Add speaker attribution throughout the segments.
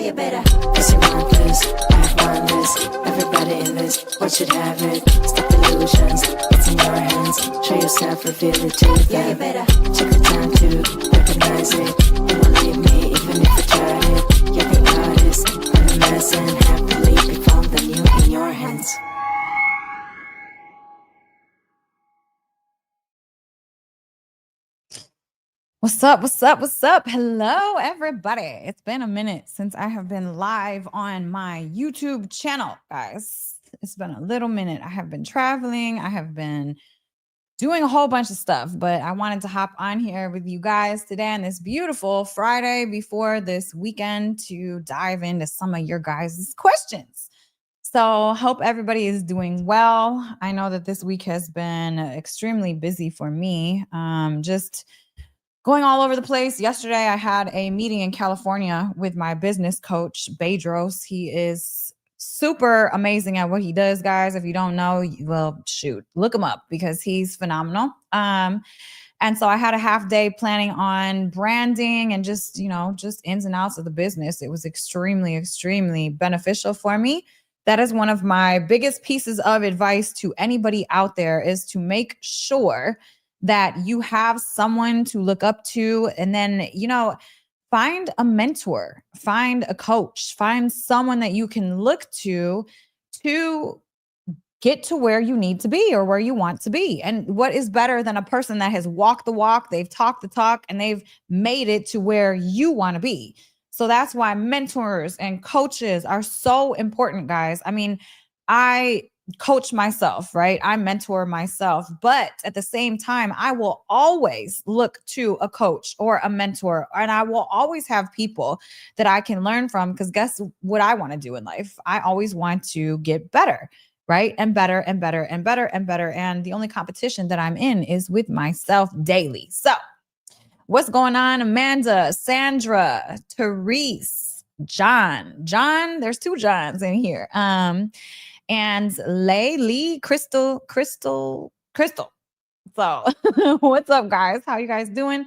Speaker 1: you better. Cause you want this, I want this. Everybody in this world should have it. Stop illusions, it's in your hands. Show yourself, reveal it to them. Yeah, you better. Take the time to recognize it. You won't leave me even if you tried it. You're the artist, I'm the mess, and happily be found the new in your hands.
Speaker 2: What's up? What's up? What's up? Hello, everybody. It's been a minute since I have been live on my YouTube channel, guys. It's been a little minute. I have been traveling. I have been doing a whole bunch of stuff, but I wanted to hop on here with you guys today on this beautiful Friday before this weekend to dive into some of your guys' questions. So, hope everybody is doing well. I know that this week has been extremely busy for me. Just going all over the place. Yesterday, I had a meeting in California with my business coach, Bedros. He is super amazing at what he does, guys. If you don't know, well, shoot, look him up because he's phenomenal. And so I had a half day planning on branding and just ins and outs of the business. It was extremely, extremely beneficial for me. That is one of my biggest pieces of advice to anybody out there is to make sure that you have someone to look up to, and then, find a mentor, find a coach, find someone that you can look to get to where you need to be or where you want to be. And what is better than a person that has walked the walk, they've talked the talk, and they've made it to where you want to be. So that's why mentors and coaches are so important, guys. I mean, I coach myself, right? I mentor myself, but at the same time, I will always look to a coach or a mentor, and I will always have people that I can learn from, because guess what I want to do in life? I always want to get better, right? And better and better and better and better. And the only competition that I'm in is with myself daily. So what's going on, Amanda, Sandra, Therese, John, there's two Johns in here. And Lee, Crystal. So what's up, guys? How you guys doing?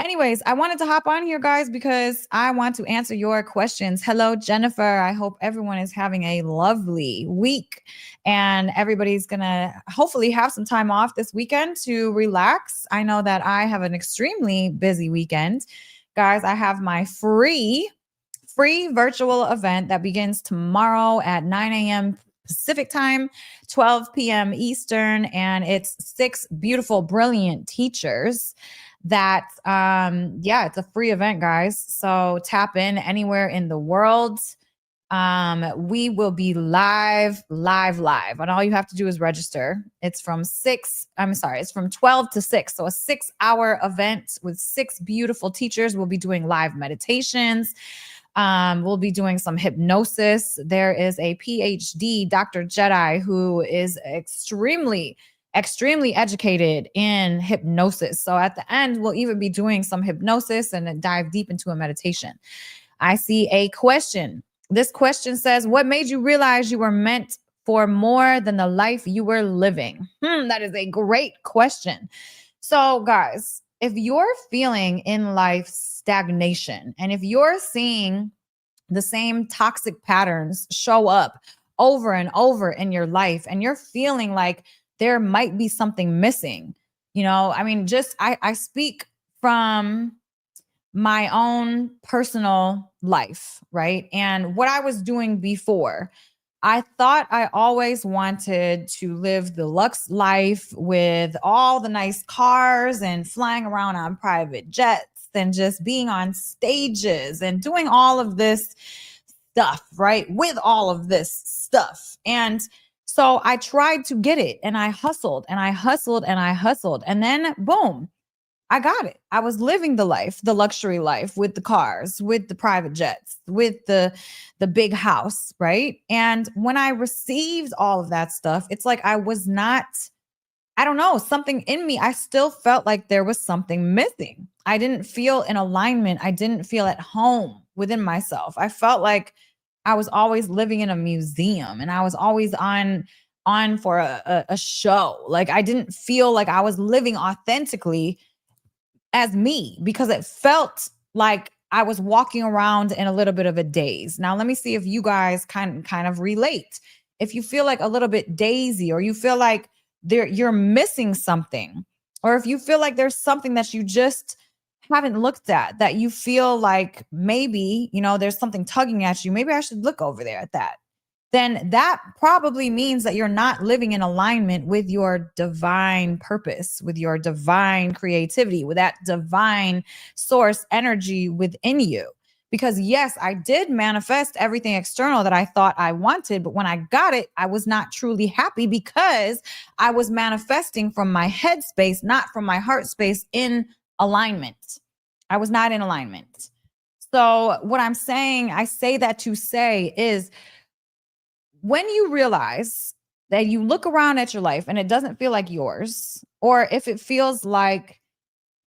Speaker 2: Anyways, I wanted to hop on here, guys, because I want to answer your questions. Hello, Jennifer. I hope everyone is having a lovely week and everybody's going to hopefully have some time off this weekend to relax. I know that I have an extremely busy weekend. Guys, I have my free virtual event that begins tomorrow at 9 a.m. Pacific time, 12 p.m. Eastern, and it's 6 beautiful, brilliant teachers that it's a free event, guys. So tap in anywhere in the world. We will be live, and all you have to do is register. It's from 12 to 6. So a 6-hour event with 6 beautiful teachers. We'll be doing live meditations. We'll be doing some hypnosis. There is a PhD, Dr. Jedi, who is extremely educated in hypnosis. So at the end, we'll even be doing some hypnosis and dive deep into a meditation. I see a question. This question says, what made you realize you were meant for more than the life you were living? That is a great question. So guys, if you're feeling in life stagnation, and if you're seeing the same toxic patterns show up over and over in your life, and you're feeling like there might be something missing, I speak from my own personal life, right? And what I was doing before, I thought I always wanted to live the luxe life with all the nice cars and flying around on private jets and just being on stages and doing all of this stuff, right? With all of this stuff. And so I tried to get it, and I hustled and I hustled and I hustled. And then boom, I got it. I was living the life, the luxury life, with the cars, with the private jets, with the big house, right? And when I received all of that stuff, it's like I was not, I don't know, something in me, I still felt like there was something missing. I didn't feel in alignment. I didn't feel at home within myself. I felt like I was always living in a museum, and I was always on for a show. Like I didn't feel like I was living authentically as me, because it felt like I was walking around in a little bit of a daze. Now, let me see if you guys kind of relate. If you feel like a little bit dazy, or you feel like you're missing something, or if you feel like there's something that you just haven't looked at, that you feel like maybe, there's something tugging at you, maybe I should look over there at that, then that probably means that you're not living in alignment with your divine purpose, with your divine creativity, with that divine source energy within you. Because yes, I did manifest everything external that I thought I wanted, but when I got it, I was not truly happy because I was manifesting from my head space, not from my heart space in alignment. I was not in alignment. So what I'm saying, I say that to say is, when you realize that you look around at your life and it doesn't feel like yours, or if it feels like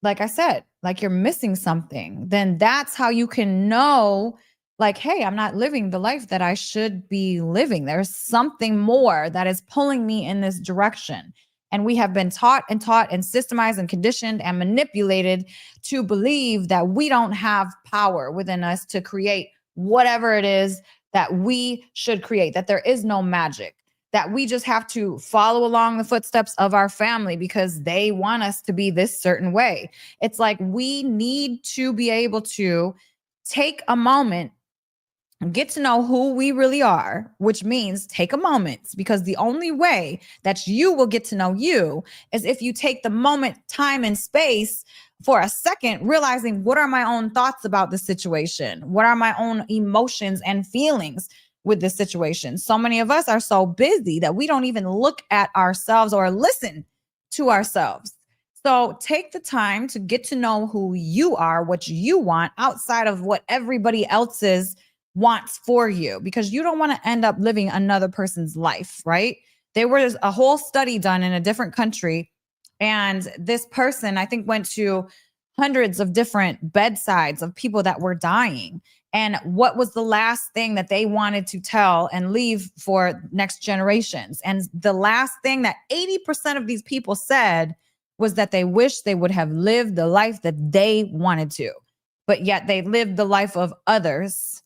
Speaker 2: I said, like you're missing something, then that's how you can know, like, hey, I'm not living the life that I should be living. There's something more that is pulling me in this direction. And we have been taught and systemized and conditioned and manipulated to believe that we don't have power within us to create whatever it is that we should create, that there is no magic, that we just have to follow along the footsteps of our family because they want us to be this certain way. It's like we need to be able to take a moment, get to know who we really are, which means take a moment, because the only way that you will get to know you is if you take the moment, time, and space for a second, realizing, what are my own thoughts about the situation? What are my own emotions and feelings with this situation? So many of us are so busy that we don't even look at ourselves or listen to ourselves. So take the time to get to know who you are, what you want, outside of what everybody else's wants for you, because you don't want to end up living another person's life, right? There was a whole study done in a different country, and this person, I think, went to hundreds of different bedsides of people that were dying. And what was the last thing that they wanted to tell and leave for next generations? And the last thing that 80% of these people said was that they wish they would have lived the life that they wanted to, but yet they lived the life of others.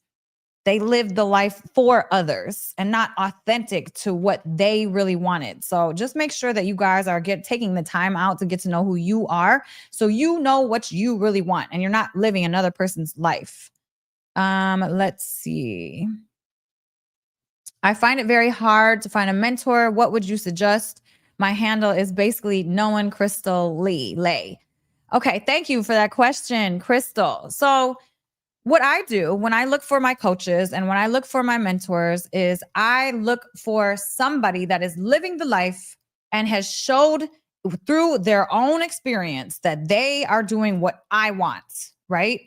Speaker 2: They lived the life for others and not authentic to what they really wanted. So just make sure that you guys are taking the time out to get to know who you are, so you know what you really want and you're not living another person's life. Let's see. I find it very hard to find a mentor. What would you suggest? My handle is basically Known Crystal Lay. Okay, thank you for that question, Crystal. So what I do when I look for my coaches and when I look for my mentors is I look for somebody that is living the life and has showed through their own experience that they are doing what I want, right?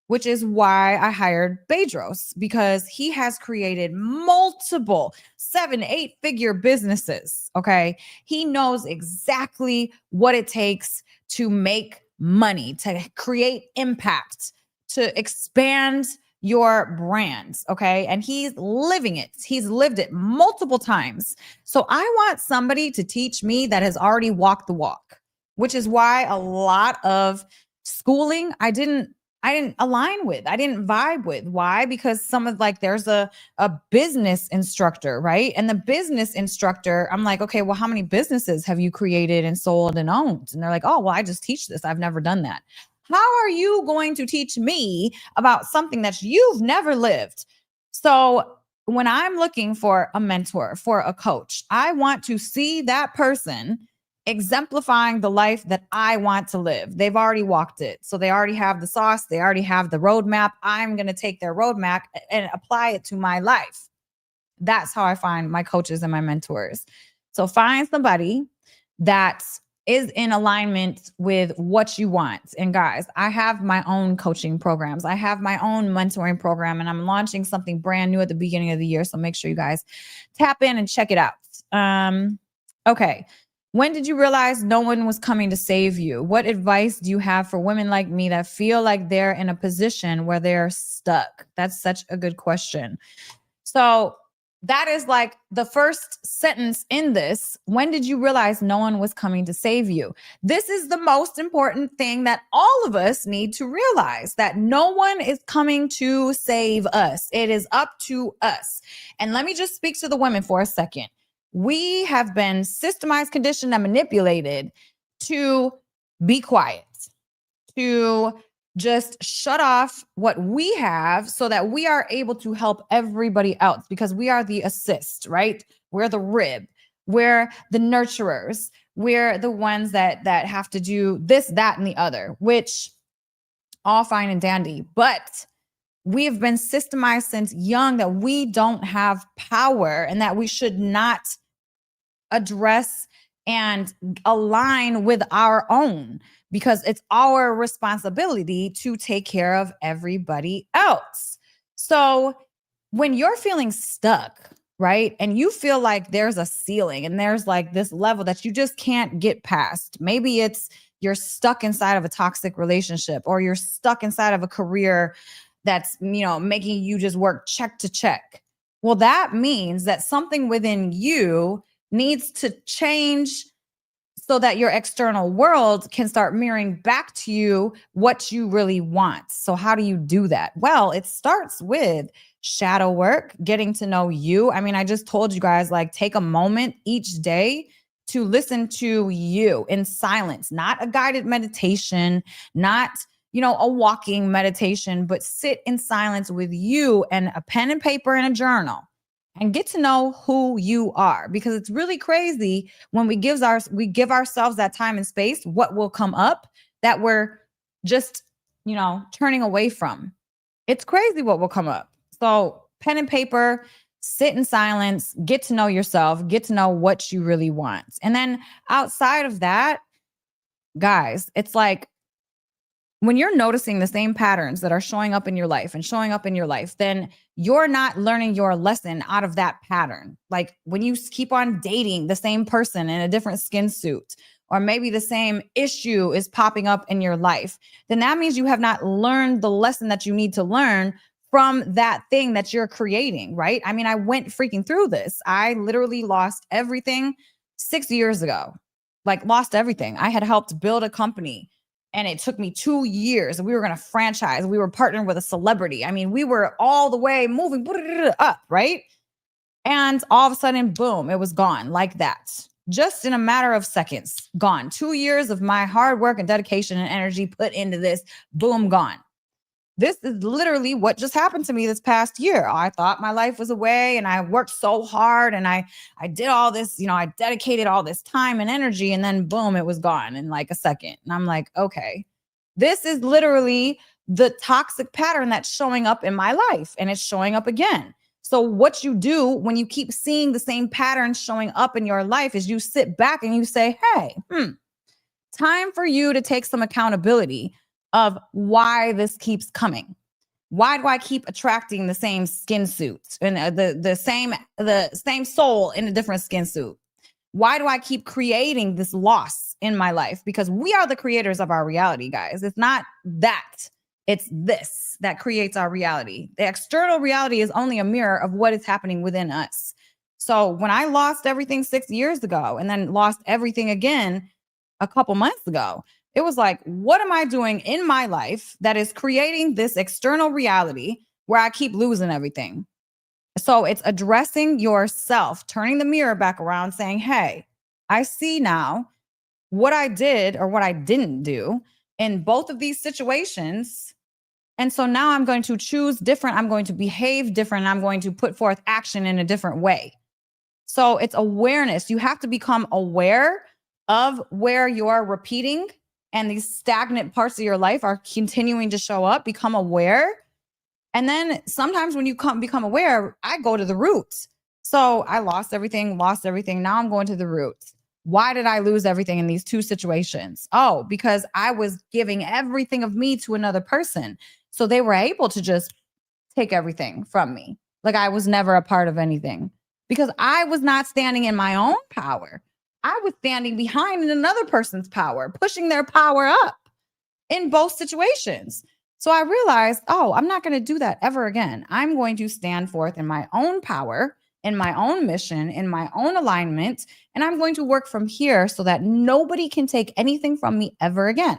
Speaker 2: Which is why I hired Bedros, because he has created multiple 7-8 figure businesses. Okay. He knows exactly what it takes to make money, to create impact, to expand your brands. Okay. And he's living it. He's lived it multiple times. So I want somebody to teach me that has already walked the walk, which is why a lot of schooling I didn't align with. I didn't vibe with. Why? Because some of, like, there's a business instructor, right? And the business instructor, I'm like, okay, well, how many businesses have you created and sold and owned? And they're like, oh, well, I just teach this. I've never done that. How are you going to teach me about something that you've never lived? So when I'm looking for a mentor, for a coach, I want to see that person exemplifying the life that I want to live. They've already walked it. So they already have the sauce. They already have the roadmap. I'm going to take their roadmap and apply it to my life. That's how I find my coaches and my mentors. So find somebody that is in alignment with what you want. And guys, I have my own coaching programs. I have my own mentoring program, and I'm launching something brand new at the beginning of the year. So make sure you guys tap in and check it out. Okay. When did you realize no one was coming to save you? What advice do you have for women like me that feel like they're in a position where they're stuck? That's such a good question. So that is like the first sentence in this. When did you realize no one was coming to save you? This is the most important thing that all of us need to realize, that no one is coming to save us. It is up to us. And let me just speak to the women for a second. We have been systemized, conditioned, and manipulated to be quiet, to just shut off what we have so that we are able to help everybody else, because we are the assist, right? We're the rib, we're the nurturers, we're the ones that have to do this, that, and the other, which all fine and dandy. But we have been systemized since young that we don't have power and that we should not address and align with our own, because it's our responsibility to take care of everybody else. So when you're feeling stuck, right, and you feel like there's a ceiling and there's like this level that you just can't get past, maybe it's you're stuck inside of a toxic relationship, or you're stuck inside of a career that's, making you just work check to check. Well, that means that something within you needs to change so that your external world can start mirroring back to you what you really want. So how do you do that? Well, it starts with shadow work, getting to know you. I mean, I just told you guys, like, take a moment each day to listen to you in silence, not a guided meditation, not, a walking meditation, but sit in silence with you and a pen and paper and a journal, and get to know who you are. Because it's really crazy when we give ourselves that time and space, what will come up that we're just, turning away from. It's crazy what will come up. So pen and paper, sit in silence, get to know yourself, get to know what you really want. And then outside of that, guys, it's like, when you're noticing the same patterns that are showing up in your life, then you're not learning your lesson out of that pattern. Like when you keep on dating the same person in a different skin suit, or maybe the same issue is popping up in your life, then that means you have not learned the lesson that you need to learn from that thing that you're creating, right? I mean, I went freaking through this. I literally lost everything 6 years ago. Like, lost everything. I had helped build a company, and it took me 2 years. We were going to franchise. We were partnering with a celebrity. I mean, we were all the way moving up, right? And all of a sudden, boom, it was gone like that. Just in a matter of seconds, gone. 2 years of my hard work and dedication and energy put into this, boom, gone. This is literally what just happened to me this past year. I thought my life was away, and I worked so hard, and I did all this, I dedicated all this time and energy, and then boom, it was gone in like a second. And I'm like, okay, this is literally the toxic pattern that's showing up in my life, and it's showing up again. So what you do when you keep seeing the same patterns showing up in your life is you sit back and you say, hey, time for you to take some accountability of why this keeps coming. Why do I keep attracting the same skin suits and the same soul in a different skin suit? Why do I keep creating this loss in my life? Because we are the creators of our reality, guys. It's not that. It's this that creates our reality. The external reality is only a mirror of what is happening within us. So when I lost everything 6 years ago and then lost everything again a couple months ago, it was like, what am I doing in my life that is creating this external reality where I keep losing everything? So it's addressing yourself, turning the mirror back around, saying, hey, I see now what I did or what I didn't do in both of these situations. And so now I'm going to choose different. I'm going to behave different. I'm going to put forth action in a different way. So it's awareness. You have to become aware of where you're repeating and these stagnant parts of your life are continuing to show up. Become aware. And then sometimes when you become aware, I go to the roots. So I lost everything. Now I'm going to the roots. Why did I lose everything in these two situations? Oh, because I was giving everything of me to another person. So they were able to just take everything from me. Like I was never a part of anything because I was not standing in my own power. I was standing behind another person's power, pushing their power up in both situations. So I realized, oh, I'm not going to do that ever again. I'm going to stand forth in my own power in my own mission, in my own alignment, and I'm going to work from here so that nobody can take anything from me ever again.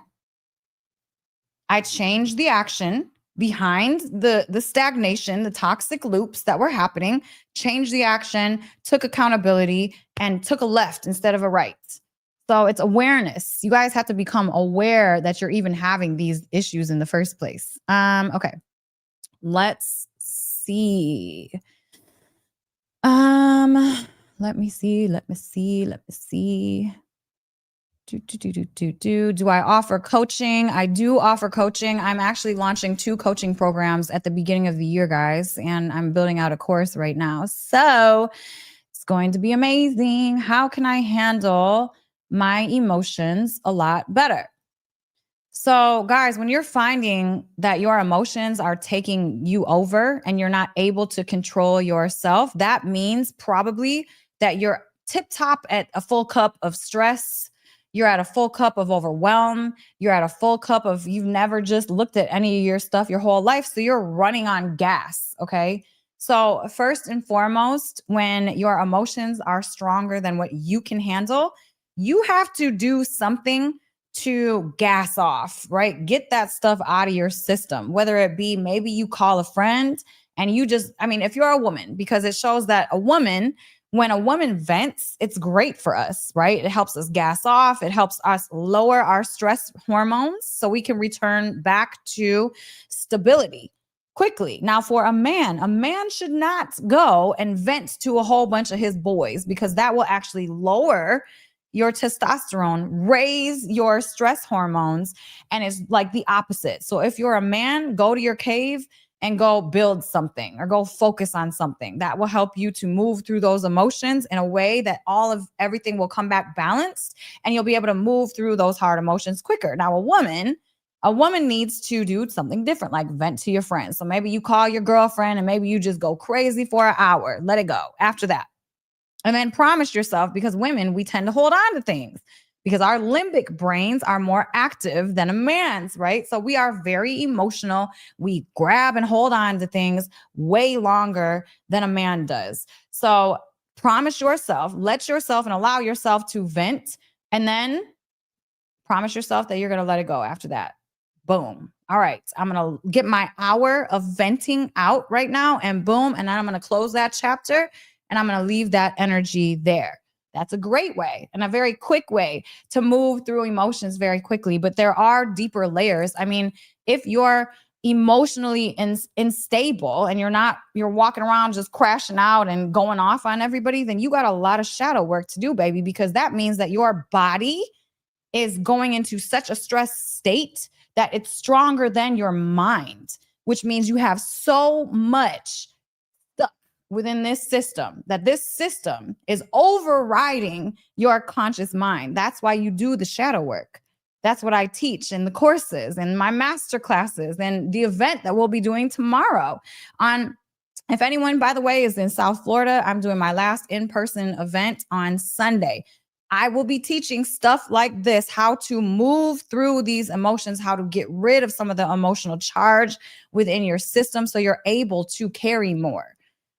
Speaker 2: I changed the action behind the stagnation, the toxic loops that were happening, changed the action, took accountability, and took a left instead of a right. So it's awareness. You guys have to become aware that you're even having these issues in the first place. Okay. Let's see. Let me see. Do I offer coaching? I do offer coaching. I'm actually launching 2 coaching programs at the beginning of the year, guys, and I'm building out a course right now. So it's going to be amazing. How can I handle my emotions a lot better? So, guys, when you're finding that your emotions are taking you over and you're not able to control yourself, that means probably that you're tip top at a full cup of stress. You're at a full cup of overwhelm. You're at a full cup of you've never just looked at any of your stuff your whole life. So you're running on gas. Okay. So, first and foremost, when your emotions are stronger than what you can handle, you have to do something to gas off, right? Get that stuff out of your system, whether it be maybe you call a friend and you just, I mean, if you're a woman, because it shows that when a woman vents, it's great for us, right? It helps us gas off. It helps us lower our stress hormones so we can return back to stability quickly. Now, for a man should not go and vent to a whole bunch of his boys because that will actually lower your testosterone, raise your stress hormones, and it's like the opposite. So if you're a man, go to your cave and go build something or go focus on something that will help you to move through those emotions in a way that all of everything will come back balanced and you'll be able to move through those hard emotions quicker. Now, a woman needs to do something different, like vent to your friends. So maybe you call your girlfriend and maybe you just go crazy for an hour, let it go after that. And then promise yourself, because women, we tend to hold on to things because our limbic brains are more active than a man's, right? So we are very emotional. We grab and hold on to things way longer than a man does. So promise yourself, let yourself and allow yourself to vent, and then promise yourself that you're going to let it go after that. Boom. All right. I'm going to get my hour of venting out right now and boom. And then I'm going to close that chapter and I'm going to leave that energy there. That's a great way and a very quick way to move through emotions very quickly. But there are deeper layers. I mean, if you're emotionally unstable and you're walking around just crashing out and going off on everybody, then you got a lot of shadow work to do, baby, because that means that your body is going into such a stress state that it's stronger than your mind, which means you have so much stuck within this system that this system is overriding your conscious mind. That's why you do the shadow work. That's what I teach in the courses and my master classes and the event that we'll be doing tomorrow. If anyone, by the way, is in South Florida, I'm doing my last in-person event on Sunday. I will be teaching stuff like this, how to move through these emotions, how to get rid of some of the emotional charge within your system so you're able to carry more.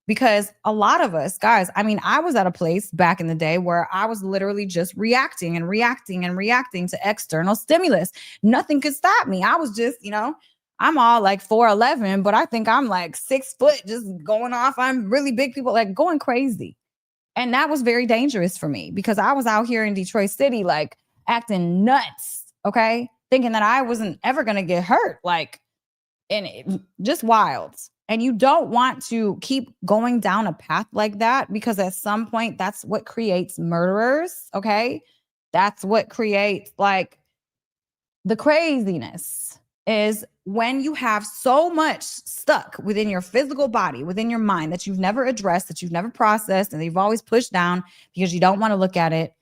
Speaker 2: Because a lot of us, guys, I mean, I was at a place back in the day where I was literally just reacting to external stimulus. Nothing could stop me. I was just, I'm all like 4'11", but I think I'm like 6 foot, just going off. I'm really big people, like going crazy. And that was very dangerous for me because I was out here in Detroit City, like acting nuts, okay? Thinking that I wasn't ever going to get hurt, just wild. And you don't want to keep going down a path like that because at some point, that's what creates murderers, okay? That's what creates like the craziness is when you have so much stuck within your physical body, within your mind that you've never addressed, that you've never processed, and you've always pushed down because you don't want to look at it.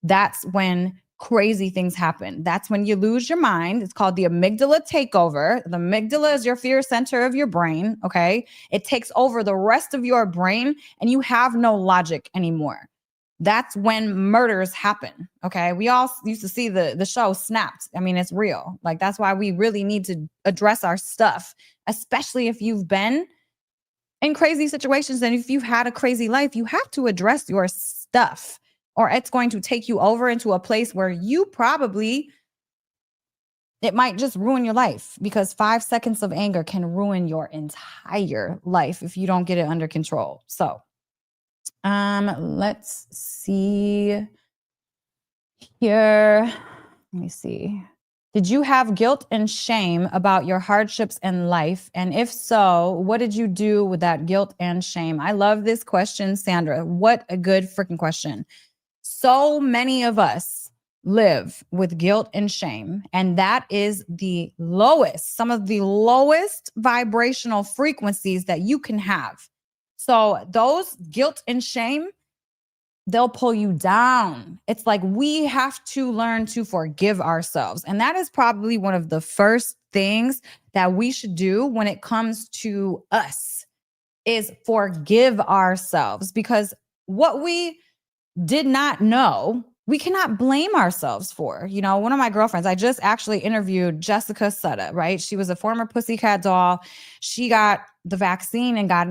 Speaker 2: That's when crazy things happen. That's when you lose your mind. It's called the amygdala takeover. The amygdala is your fear center of your brain. Okay. It takes over the rest of your brain and you have no logic anymore. That's when murders happen. Okay. We all used to see the show Snapped. I mean, it's real. Like, that's why we really need to address our stuff, especially if you've been in crazy situations. And if you've had a crazy life, you have to address your stuff, or it's going to take you over into a place where you probably, it might just ruin your life, because 5 seconds of anger can ruin your entire life if you don't get it under control. So, let's see here. Let me see. Did you have guilt and shame about your hardships in life? And if so, what did you do with that guilt and shame? I love this question, Sandra. What a good freaking question. So many of us live with guilt and shame, and that is the lowest, some of the lowest vibrational frequencies that you can have. So those guilt and shame, they'll pull you down. It's like we have to learn to forgive ourselves. And that is probably one of the first things that we should do when it comes to us, is forgive ourselves, because what we did not know, we cannot blame ourselves for. You know, one of my girlfriends, I just actually interviewed Jessica Sutta, right? She was a former Pussycat doll. She got the vaccine and got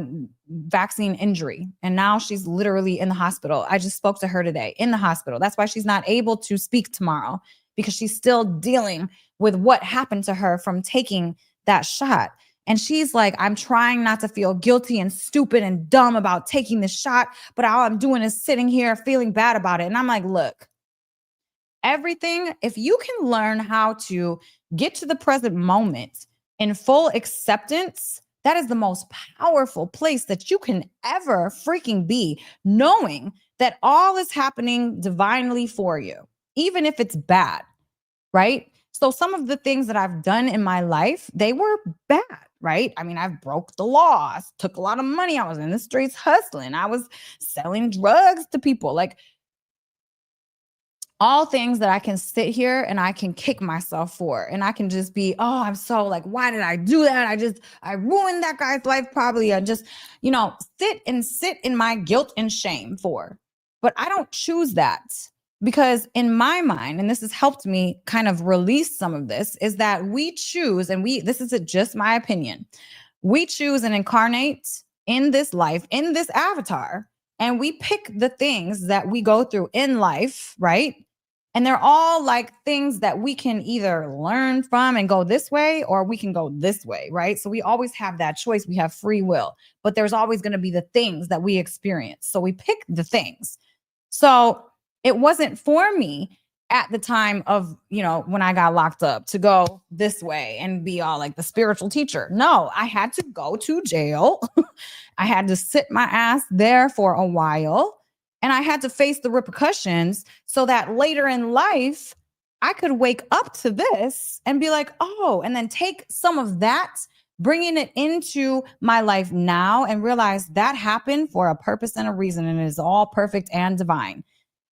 Speaker 2: vaccine injury. And now she's literally in the hospital. I just spoke to her today in the hospital. That's why she's not able to speak tomorrow, because she's still dealing with what happened to her from taking that shot. And she's like, I'm trying not to feel guilty and stupid and dumb about taking the shot, but all I'm doing is sitting here feeling bad about it. And I'm like, look, everything, if you can learn how to get to the present moment in full acceptance, that is the most powerful place that you can ever freaking be, knowing that all is happening divinely for you, even if it's bad, right? So some of the things that I've done in my life, they were bad, right? I mean, I've broke the law, I took a lot of money, I was in the streets hustling, I was selling drugs to people, like all things that I can sit here and I can kick myself for. And I can just be, oh, I'm so like, why did I do that? I ruined that guy's life probably. I just, sit in my guilt and shame for. But I don't choose that. Because in my mind, and this has helped me kind of release some of this, is that we choose, and this is just my opinion, we choose and incarnate in this life, in this avatar, and we pick the things that we go through in life, right? And they're all like things that we can either learn from and go this way, or we can go this way, right? So we always have that choice. We have free will, but there's always going to be the things that we experience. So we pick the things. So it wasn't for me at the time of, when I got locked up, to go this way and be all like the spiritual teacher. No, I had to go to jail. I had to sit my ass there for a while, and I had to face the repercussions so that later in life, I could wake up to this and be like, oh, and then take some of that, bringing it into my life now, and realize that happened for a purpose and a reason, and it is all perfect and divine.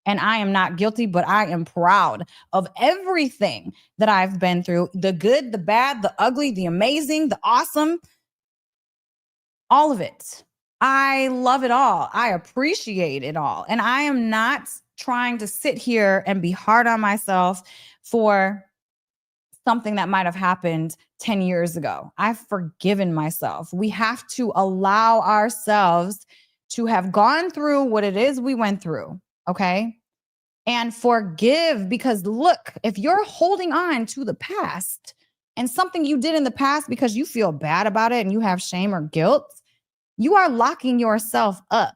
Speaker 2: And I am not guilty, but I am proud of everything that I've been through, the good, the bad, the ugly, the amazing, the awesome, all of it. I love it all. I appreciate it all. And I am not trying to sit here and be hard on myself for something that might have happened 10 years ago. I've forgiven myself. We have to allow ourselves to have gone through what it is we went through. Okay. And forgive, because look, if you're holding on to the past and something you did in the past because you feel bad about it and you have shame or guilt, you are locking yourself up.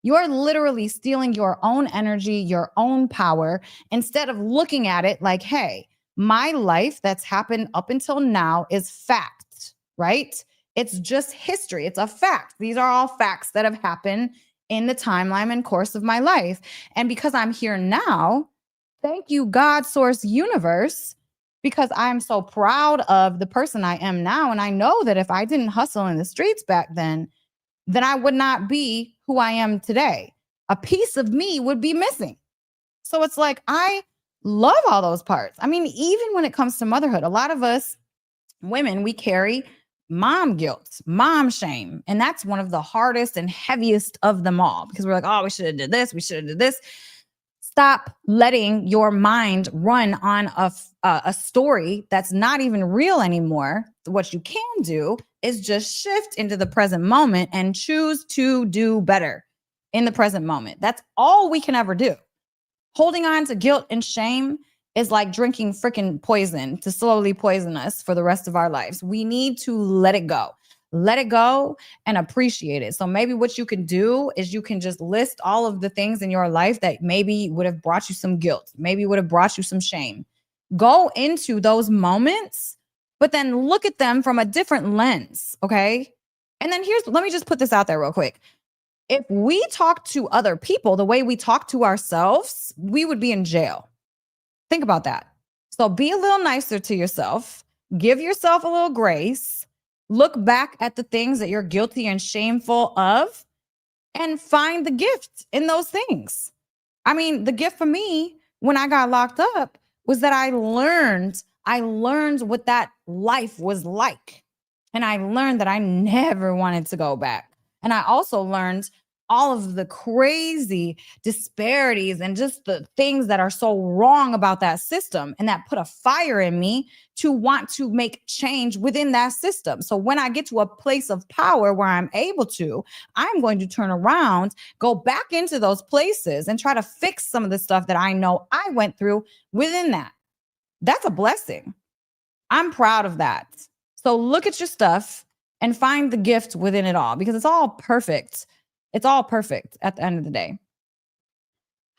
Speaker 2: You're literally stealing your own energy, your own power, instead of looking at it like, hey, my life that's happened up until now is fact, right? It's just history. It's a fact. These are all facts that have happened in the timeline and course of my life. And because I'm here now, thank you, God, source, universe, because I'm so proud of the person I am now. And I know that if I didn't hustle in the streets back then I would not be who I am today. A piece of me would be missing. So it's like, I love all those parts. I mean, even when it comes to motherhood, a lot of us women, we carry mom guilt, mom shame. And that's one of the hardest and heaviest of them all, because we're like, oh, we should have did this. We should have did this. Stop letting your mind run on a story that's not even real anymore. What you can do is just shift into the present moment and choose to do better in the present moment. That's all we can ever do. Holding on to guilt and shame is like drinking freaking poison to slowly poison us for the rest of our lives. We need to let it go. Let it go and appreciate it. So maybe what you can do is you can just list all of the things in your life that maybe would have brought you some guilt, maybe would have brought you some shame. Go into those moments, but then look at them from a different lens, okay? And then let me just put this out there real quick. If we talk to other people the way we talk to ourselves, we would be in jail. Think about that. So be a little nicer to yourself. Give yourself a little grace. Look back at the things that you're guilty and shameful of and find the gift in those things. I mean, the gift for me when I got locked up was that I learned what that life was like. And I learned that I never wanted to go back. And I also learned all of the crazy disparities and just the things that are so wrong about that system, and that put a fire in me to want to make change within that system. So when I get to a place of power where I'm able to, I'm going to turn around, go back into those places and try to fix some of the stuff that I know I went through within that. That's a blessing. I'm proud of that. So look at your stuff and find the gift within it all, because it's all perfect. It's all perfect at the end of the day.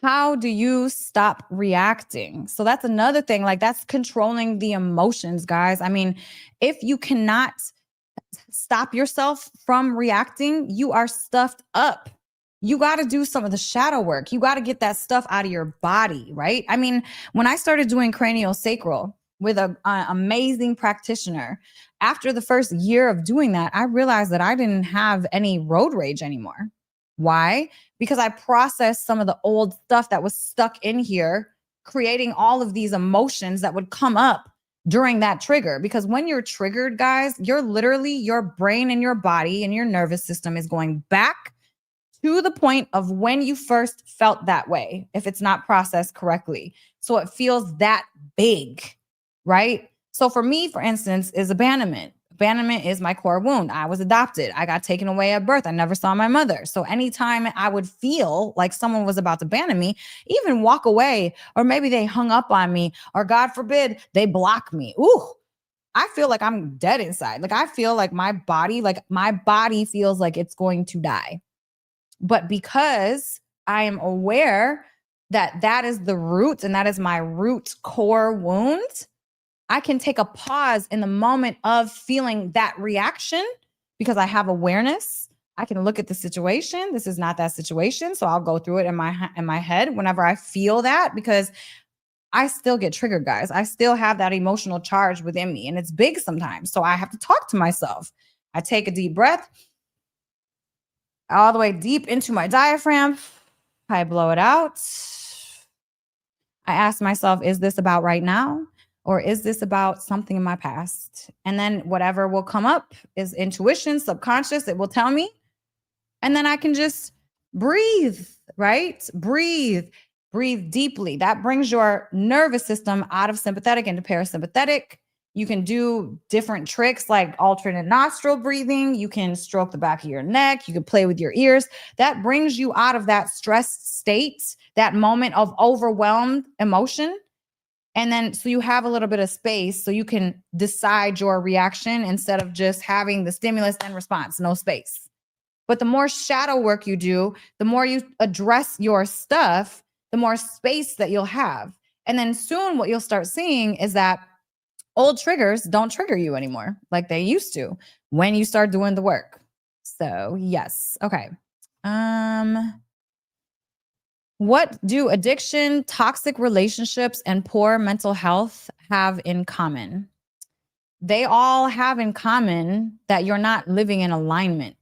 Speaker 2: How do you stop reacting? So that's another thing. Like, that's controlling the emotions, guys. I mean, if you cannot stop yourself from reacting, you are stuffed up. You got to do some of the shadow work. You got to get that stuff out of your body, right? I mean, when I started doing craniosacral with an amazing practitioner, after the first year of doing that, I realized that I didn't have any road rage anymore. Why? Because I processed some of the old stuff that was stuck in here, creating all of these emotions that would come up during that trigger. Because when you're triggered, guys, you're literally, your brain and your body and your nervous system is going back to the point of when you first felt that way, if it's not processed correctly. So it feels that big, right? So for me, for instance, is abandonment. Abandonment is my core wound. I was adopted. I got taken away at birth. I never saw my mother. So anytime I would feel like someone was about to abandon me, even walk away, or maybe they hung up on me, or God forbid, they block me. Ooh, I feel like I'm dead inside. Like, I feel like my body feels like it's going to die. But because I am aware that that is the root and that is my root core wound, I can take a pause in the moment of feeling that reaction because I have awareness. I can look at the situation. This is not that situation. So I'll go through it in my head whenever I feel that, because I still get triggered, guys. I still have that emotional charge within me, and it's big sometimes. So I have to talk to myself. I take a deep breath all the way deep into my diaphragm. I blow it out. I ask myself, is this about right now? Or is this about something in my past? And then whatever will come up is intuition, subconscious. It will tell me. And then I can just breathe, right? Breathe deeply. That brings your nervous system out of sympathetic into parasympathetic. You can do different tricks like alternate nostril breathing. You can stroke the back of your neck. You can play with your ears. That brings you out of that stressed state, that moment of overwhelmed emotion. And then, so you have a little bit of space so you can decide your reaction instead of just having the stimulus and response, no space. But the more shadow work you do, the more you address your stuff, the more space that you'll have. And then soon what you'll start seeing is that old triggers don't trigger you anymore like they used to when you start doing the work. So yes. Okay. What do addiction, toxic relationships, and poor mental health have in common? They all have in common that you're not living in alignment.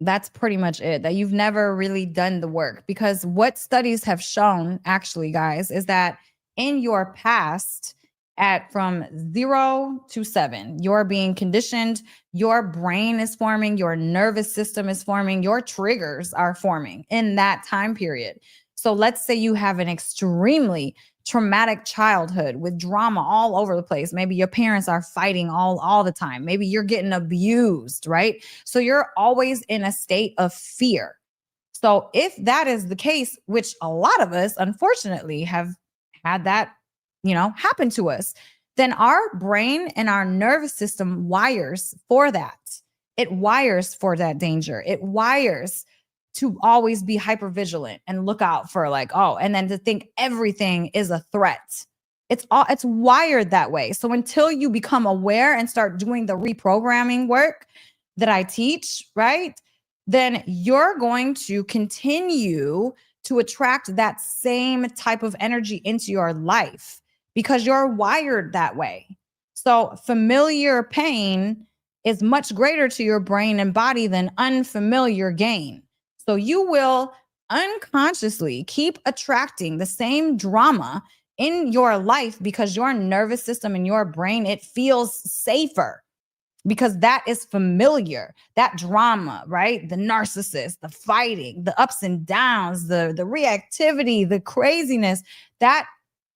Speaker 2: That's pretty much it, that you've never really done the work. Because what studies have shown, actually, guys, is that in your past, from 0 to 7, you're being conditioned, your brain is forming, your nervous system is forming, your triggers are forming in that time period. So let's say you have an extremely traumatic childhood with drama all over the place. Maybe your parents are fighting all the time. Maybe you're getting abused, right? So you're always in a state of fear. So if that is the case, which a lot of us unfortunately have had that, happen to us, then our brain and our nervous system wires for that. It wires for that danger. It wires to always be hyper vigilant and look out for and then to think everything is a threat. It's wired that way. So until you become aware and start doing the reprogramming work that I teach, right? Then you're going to continue to attract that same type of energy into your life because you're wired that way. So familiar pain is much greater to your brain and body than unfamiliar gain. So you will unconsciously keep attracting the same drama in your life because your nervous system and your brain, it feels safer because that is familiar. That drama, right? The narcissist, the fighting, the ups and downs, the reactivity, the craziness, that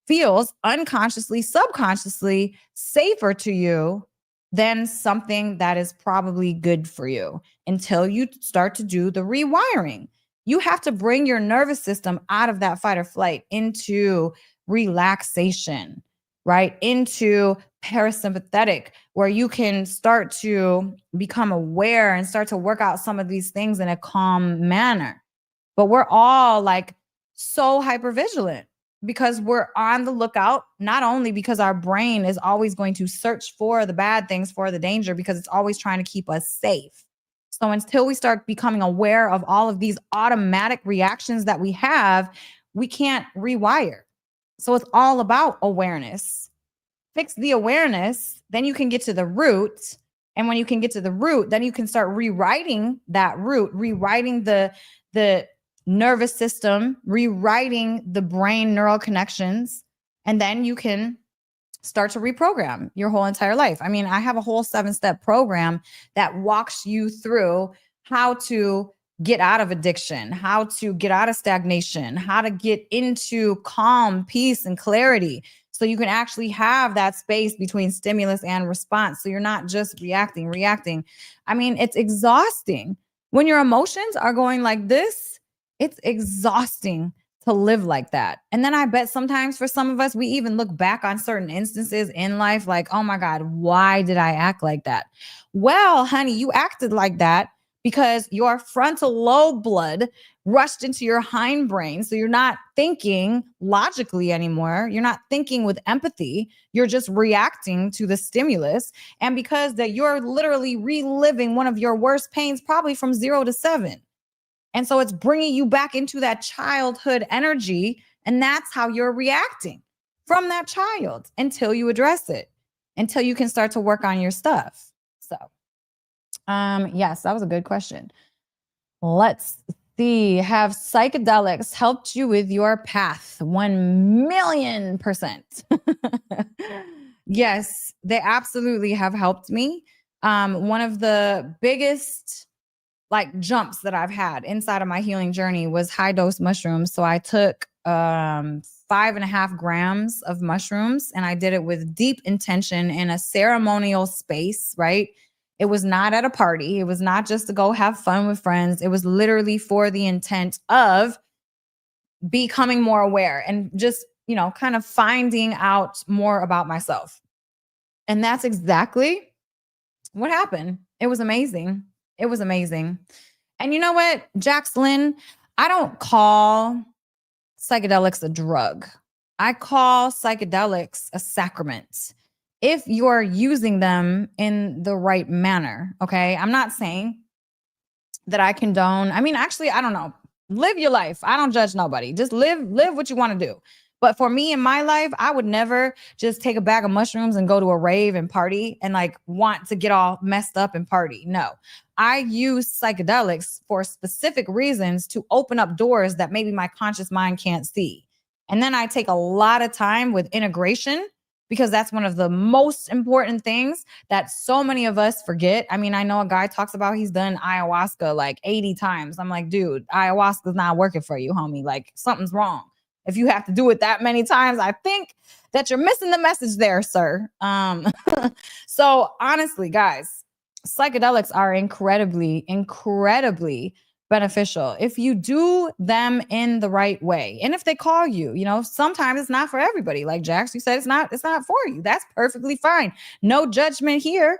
Speaker 2: feels unconsciously, subconsciously safer to you than something that is probably good for you until you start to do the rewiring. You have to bring your nervous system out of that fight or flight into relaxation, right? Into parasympathetic, where you can start to become aware and start to work out some of these things in a calm manner. But we're all so hypervigilant because we're on the lookout, not only because our brain is always going to search for the bad things, for the danger, because it's always trying to keep us safe. So until we start becoming aware of all of these automatic reactions that we have, we can't rewire. So it's all about awareness. Fix the awareness, then you can get to the root. And when you can get to the root, then you can start rewriting that root, rewriting the nervous system, rewriting the brain neural connections, and then you can start to reprogram your whole entire life. I mean, I have a whole 7-step program that walks you through how to get out of addiction, how to get out of stagnation, how to get into calm, peace, and clarity. So you can actually have that space between stimulus and response. So you're not just reacting. I mean, it's exhausting. When your emotions are going like this, it's exhausting to live like that. And then I bet sometimes for some of us, we even look back on certain instances in life like, oh my God, why did I act like that? Well, honey, you acted like that because your frontal lobe blood rushed into your hindbrain. So you're not thinking logically anymore. You're not thinking with empathy. You're just reacting to the stimulus. And because that you're literally reliving one of your worst pains, probably from 0 to 7. And so it's bringing you back into that childhood energy. And that's how you're reacting from that child until you address it, until you can start to work on your stuff. So, yes, that was a good question. Let's see. Have psychedelics helped you with your path? 1,000,000%. Yes, they absolutely have helped me. One of the biggest jumps that I've had inside of my healing journey was high dose mushrooms. So I took 5.5 grams of mushrooms and I did it with deep intention in a ceremonial space, right? It was not at a party. It was not just to go have fun with friends. It was literally for the intent of becoming more aware and just, kind of finding out more about myself. And that's exactly what happened. It was amazing. It was amazing. And you know what, Jaxlyn, I don't call psychedelics a drug. I call psychedelics a sacrament if you're using them in the right manner. Okay. I'm not saying that I condone. I mean, actually, I don't know. Live your life. I don't judge nobody. Just live what you want to do. But for me in my life, I would never just take a bag of mushrooms and go to a rave and party and want to get all messed up and party. No, I use psychedelics for specific reasons to open up doors that maybe my conscious mind can't see. And then I take a lot of time with integration because that's one of the most important things that so many of us forget. I mean, I know a guy talks about he's done ayahuasca like 80 times. I'm like, dude, ayahuasca's not working for you, homie. Like, something's wrong. If you have to do it that many times, I think that you're missing the message there, sir. So honestly, guys, psychedelics are incredibly, incredibly beneficial if you do them in the right way. And if they call you, sometimes it's not for everybody. Like Jax, you said, it's not for you. That's perfectly fine. No judgment here.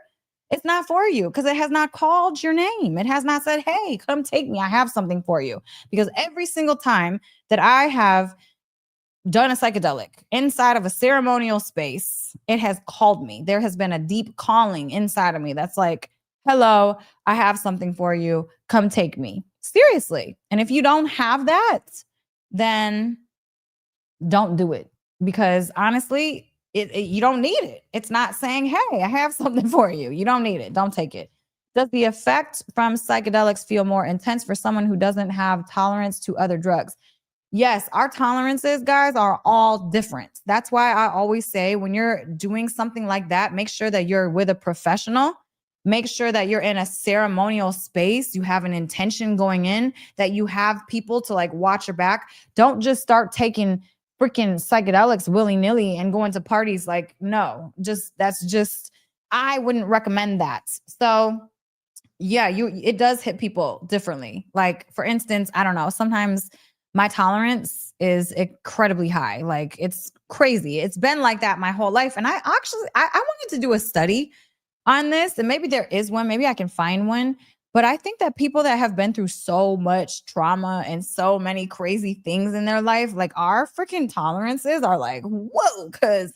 Speaker 2: It's not for you because it has not called your name. It has not said, hey, come take me. I have something for you. Because every single time that I have done a psychedelic inside of a ceremonial space, it has called me. There has been a deep calling inside of me that's like, hello, I have something for you. Come take me. Seriously. And if you don't have that, then don't do it, because honestly, you don't need it. It's not saying, hey, I have something for you. You don't need it. Don't take it. Does the effect from psychedelics feel more intense for someone who doesn't have tolerance to other drugs? Yes, our tolerances, guys, are all different. That's why I always say when you're doing something like that, make sure that you're with a professional. Make sure that you're in a ceremonial space. You have an intention going in, that you have people to like watch your back. Don't just start taking freaking psychedelics willy-nilly and going to parties. Like, no, I wouldn't recommend that. So yeah, it does hit people differently. Like, for instance, I don't know, sometimes my tolerance is incredibly high. Like, it's crazy. It's been like that my whole life. And I wanted to do a study on this, and maybe there is one, maybe I can find one. But I think that people that have been through so much trauma and so many crazy things in their life, like, our freaking tolerances are like, whoa, because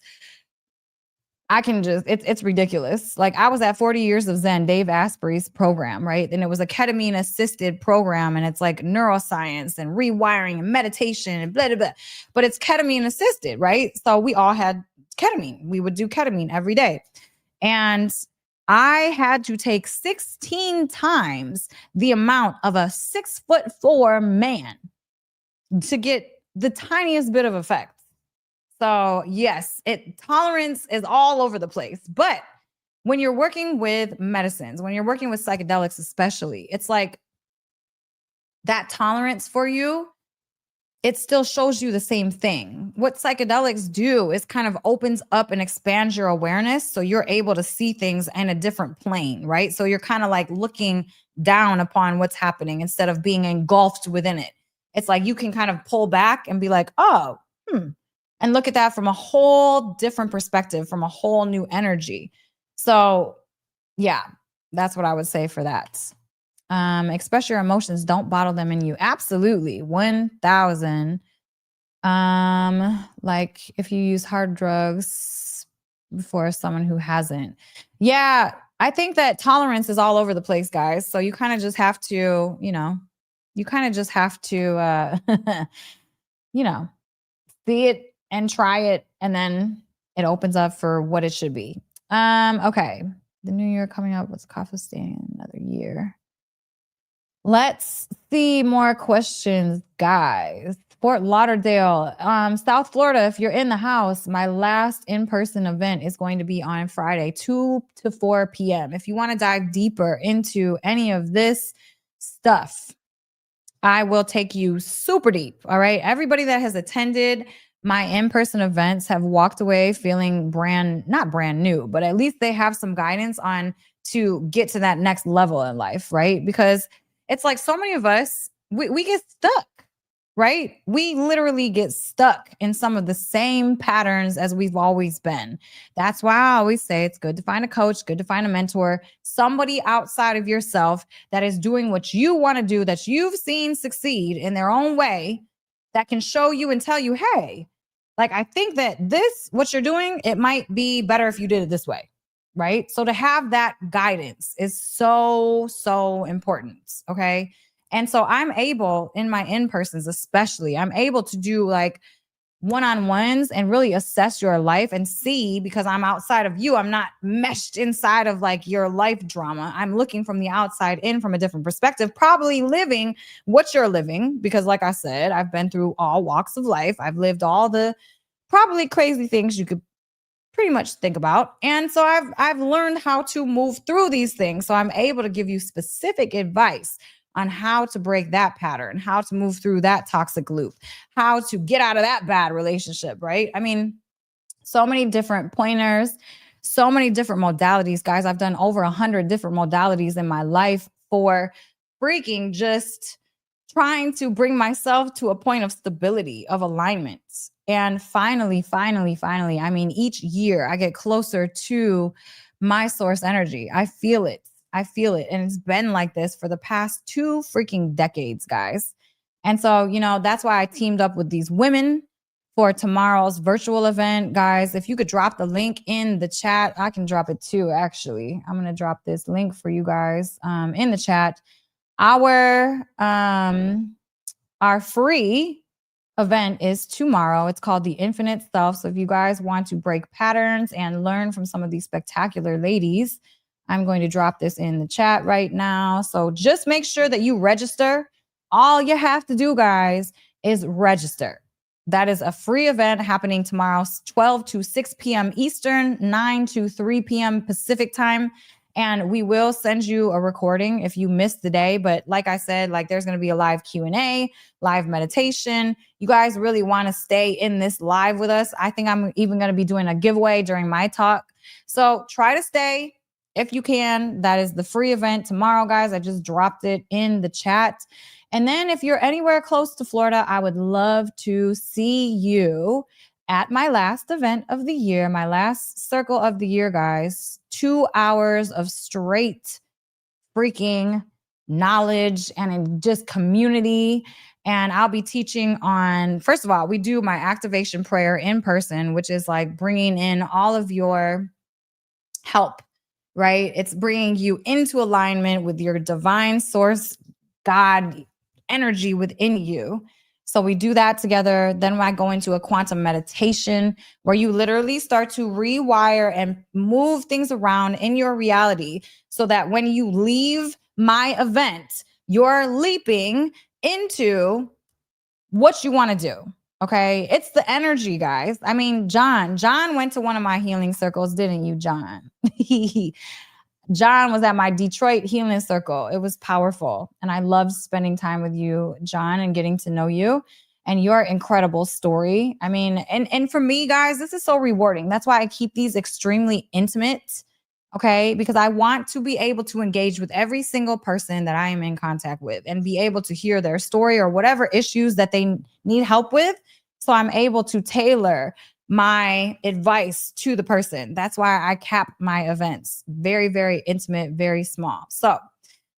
Speaker 2: it's ridiculous. Like, I was at 40 Years of Zen, Dave Asprey's program, right? And it was a ketamine assisted program, and it's like neuroscience and rewiring and meditation and blah, blah, blah. But it's ketamine assisted, right? So we all had ketamine. We would do ketamine every day. And I had to take 16 times the amount of a 6'4" man to get the tiniest bit of effect. So yes, tolerance is all over the place. But when you're working with medicines, when you're working with psychedelics especially, it's like that tolerance for you, it still shows you the same thing. What psychedelics do is kind of opens up and expands your awareness, so you're able to see things in a different plane, right? So you're kind of like looking down upon what's happening instead of being engulfed within it. It's like you can kind of pull back and be like, oh, and look at that from a whole different perspective, from a whole new energy. So yeah, that's what I would say for that. Express your emotions, don't bottle them in you. Absolutely. 1000. Like, if you use hard drugs for someone who hasn't. Yeah, I think that tolerance is all over the place, guys. So you kind of just have to, see it and try it, and then it opens up for what it should be. Okay. The new year coming up. What's coffee staying another year? Let's see more questions, guys. Fort Lauderdale, South Florida. If you're in the house, my last in-person event is going to be on Friday, 2 to 4 p.m. If you want to dive deeper into any of this stuff, I will take you super deep. All right. Everybody that has attended my in-person events have walked away feeling not brand new, but at least they have some guidance on to get to that next level in life, right? Because it's like so many of us, we get stuck, right? We literally get stuck in some of the same patterns as we've always been. That's why I always say it's good to find a coach, good to find a mentor, somebody outside of yourself that is doing what you want to do, that you've seen succeed in their own way, that can show you and tell you, hey, like, I think that what you're doing, it might be better if you did it this way, right? So to have that guidance is so, so important, okay? And so I'm able, in my in-persons especially, I'm able to do like one-on-ones and really assess your life and see, because I'm outside of you. I'm not meshed inside of like your life drama. I'm looking from the outside in from a different perspective, probably living what you're living, because like I said, I've been through all walks of life. I've lived all the probably crazy things you could pretty much think about. And so I've learned how to move through these things. So I'm able to give you specific advice on how to break that pattern, how to move through that toxic loop, how to get out of that bad relationship, right? I mean, so many different pointers, so many different modalities, guys. I've done over 100 different modalities in my life for freaking just trying to bring myself to a point of stability, of alignment. And finally, I mean, each year I get closer to my source energy. I feel it. I feel it. And it's been like this for the past 2 freaking decades, guys. And so, that's why I teamed up with these women for tomorrow's virtual event. Guys, if you could drop the link in the chat, I can drop it too, actually. I'm going to drop this link for you guys in the chat. Our free event is tomorrow. It's called The Infinite Self. So if you guys want to break patterns and learn from some of these spectacular ladies, I'm going to drop this in the chat right now. So just make sure that you register. All you have to do, guys, is register. That is a free event happening tomorrow, 12 to 6 p.m. Eastern, 9 to 3 p.m. Pacific time. And we will send you a recording if you missed the day. But like I said, there's going to be a live Q&A, live meditation. You guys really want to stay in this live with us. I think I'm even going to be doing a giveaway during my talk. So try to stay if you can. That is the free event tomorrow, guys. I just dropped it in the chat. And then if you're anywhere close to Florida, I would love to see you at my last event of the year, my last circle of the year, guys. 2 hours of straight freaking knowledge and just community. And I'll be teaching on, first of all, we do my activation prayer in person, which is bringing in all of your help, right? It's bringing you into alignment with your divine source, God energy within you. So we do that together. Then I go into a quantum meditation where you literally start to rewire and move things around in your reality so that when you leave my event, you're leaping into what you want to do. Okay. It's the energy, guys. I mean, John went to one of my healing circles, didn't you, John? John was at my Detroit healing circle. It was powerful. And I loved spending time with you, John, and getting to know you and your incredible story. I mean, and for me, guys, this is so rewarding. That's why I keep these extremely intimate, okay? Because I want to be able to engage with every single person that I am in contact with and be able to hear their story or whatever issues that they need help with. So I'm able to tailor my advice to the person. That's why I cap my events. Very, very intimate, very small. So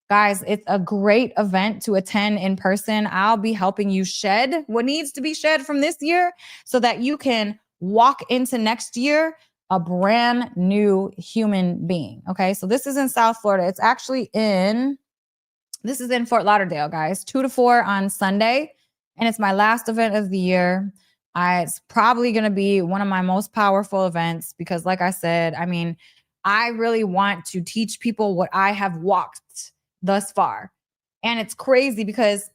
Speaker 2: guys, it's a great event to attend in person. I'll be helping you shed what needs to be shed from this year so that you can walk into next year a brand new human being. Okay. So this is in South Florida. It's actually this is in Fort Lauderdale, guys, 2 to 4 on Sunday. And it's my last event of the year. It's probably going to be one of my most powerful events because, like I said, I mean, I really want to teach people what I have walked thus far. And it's crazy because,